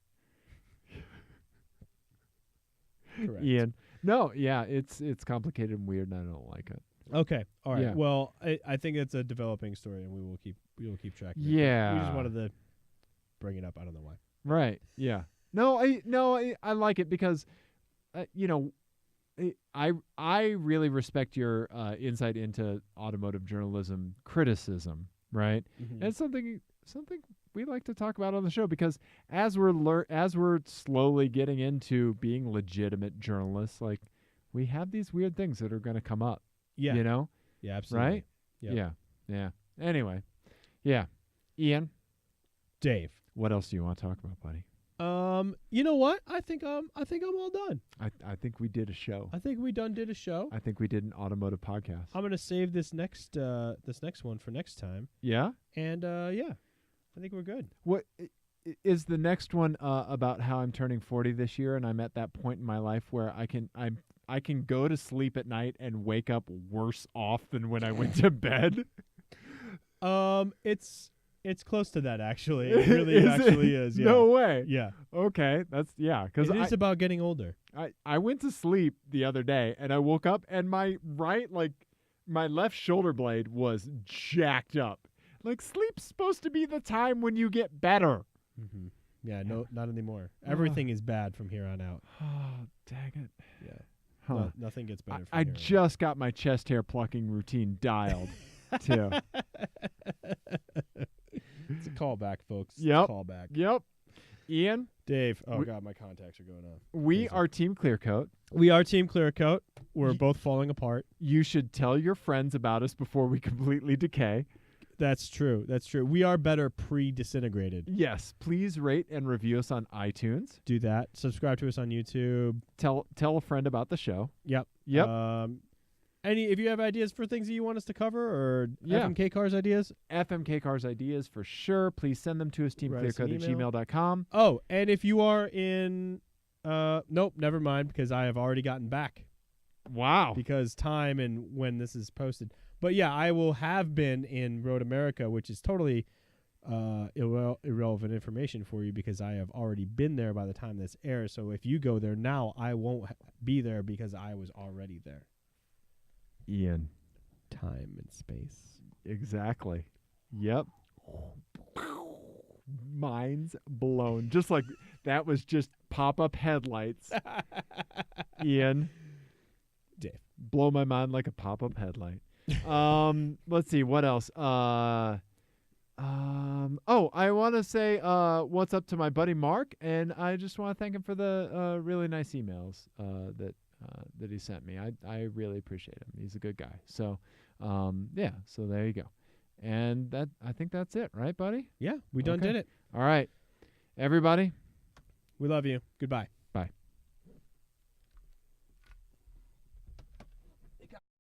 Speaker 1: Correct.
Speaker 2: Ian. No, yeah, it's complicated and weird, and I don't like it.
Speaker 1: Okay. All right.
Speaker 2: Yeah.
Speaker 1: Well, I think it's a developing story, and we will keep track of it.
Speaker 2: Yeah.
Speaker 1: We just wanted to bring it up. I don't know why.
Speaker 2: Right. Yeah. No, I like it because, I really respect your insight into automotive journalism criticism. Right.
Speaker 1: Mm-hmm.
Speaker 2: And it's something we like to talk about on the show because as we're slowly getting into being legitimate journalists, like we have these weird things that are going to come up.
Speaker 1: Yeah.
Speaker 2: You know.
Speaker 1: Yeah. Absolutely.
Speaker 2: Right.
Speaker 1: Yep.
Speaker 2: Yeah. Yeah. Anyway. Yeah. Ian.
Speaker 1: Dave.
Speaker 2: What else do you want to talk about, buddy?
Speaker 1: You know what? I think I'm all done.
Speaker 2: I think we did a show.
Speaker 1: I think we did a show.
Speaker 2: I think we did an automotive podcast.
Speaker 1: I'm gonna save this next one for next time.
Speaker 2: Yeah?
Speaker 1: And yeah, I think we're good.
Speaker 2: What is the next one about how I'm turning 40 this year and I'm at that point in my life where I can go to sleep at night and wake up worse off than when I went to bed?
Speaker 1: It's close to that, actually. It really is. Yeah.
Speaker 2: No way.
Speaker 1: Yeah.
Speaker 2: Okay. That's, yeah. Because
Speaker 1: it's about getting older.
Speaker 2: I went to sleep the other day and I woke up and my left shoulder blade was jacked up. Like, sleep's supposed to be the time when you get better.
Speaker 1: Mm-hmm. Yeah, no, not anymore. Everything is bad from here on out.
Speaker 2: Oh, dang it.
Speaker 1: Yeah.
Speaker 2: Huh.
Speaker 1: No, nothing gets better from
Speaker 2: I
Speaker 1: here
Speaker 2: just got my chest hair plucking routine dialed, too.
Speaker 1: It's a callback, folks.
Speaker 2: Yep.
Speaker 1: It's a callback.
Speaker 2: Yep. Ian?
Speaker 1: Dave. Oh, God, my contacts are going on.
Speaker 2: We are Team Clearcoat.
Speaker 1: We are Team Clearcoat. We're both falling apart.
Speaker 2: You should tell your friends about us before we completely decay.
Speaker 1: That's true. We are better pre-disintegrated.
Speaker 2: Yes. Please rate and review us on iTunes.
Speaker 1: Do that. Subscribe to us on YouTube.
Speaker 2: Tell a friend about the show.
Speaker 1: Yep. If you have ideas for things that you want us to cover or FMK Cars ideas?
Speaker 2: FMK Cars ideas for sure. Please send them to us, teamclearcoat@gmail.com.
Speaker 1: Oh, and if you are in... nope, never mind, because I have already gotten back.
Speaker 2: Wow.
Speaker 1: Because time and when this is posted. But yeah, I will have been in Road America, which is totally irrelevant information for you because I have already been there by the time this airs. So if you go there now, I won't be there because I was already there.
Speaker 2: Ian.
Speaker 1: Time and space.
Speaker 2: Exactly. Yep. Mind's blown. Just like that was just pop-up headlights. Ian.
Speaker 1: Dave.
Speaker 2: Blow my mind like a pop-up headlight. Let's see. What else? I want to say what's up to my buddy Mark, and I just want to thank him for the really nice emails that he sent me. I really appreciate him. He's a good guy. So, yeah. So there you go. And I think that's it, right, buddy?
Speaker 1: Yeah, we done did it.
Speaker 2: All right, everybody.
Speaker 1: We love you. Goodbye.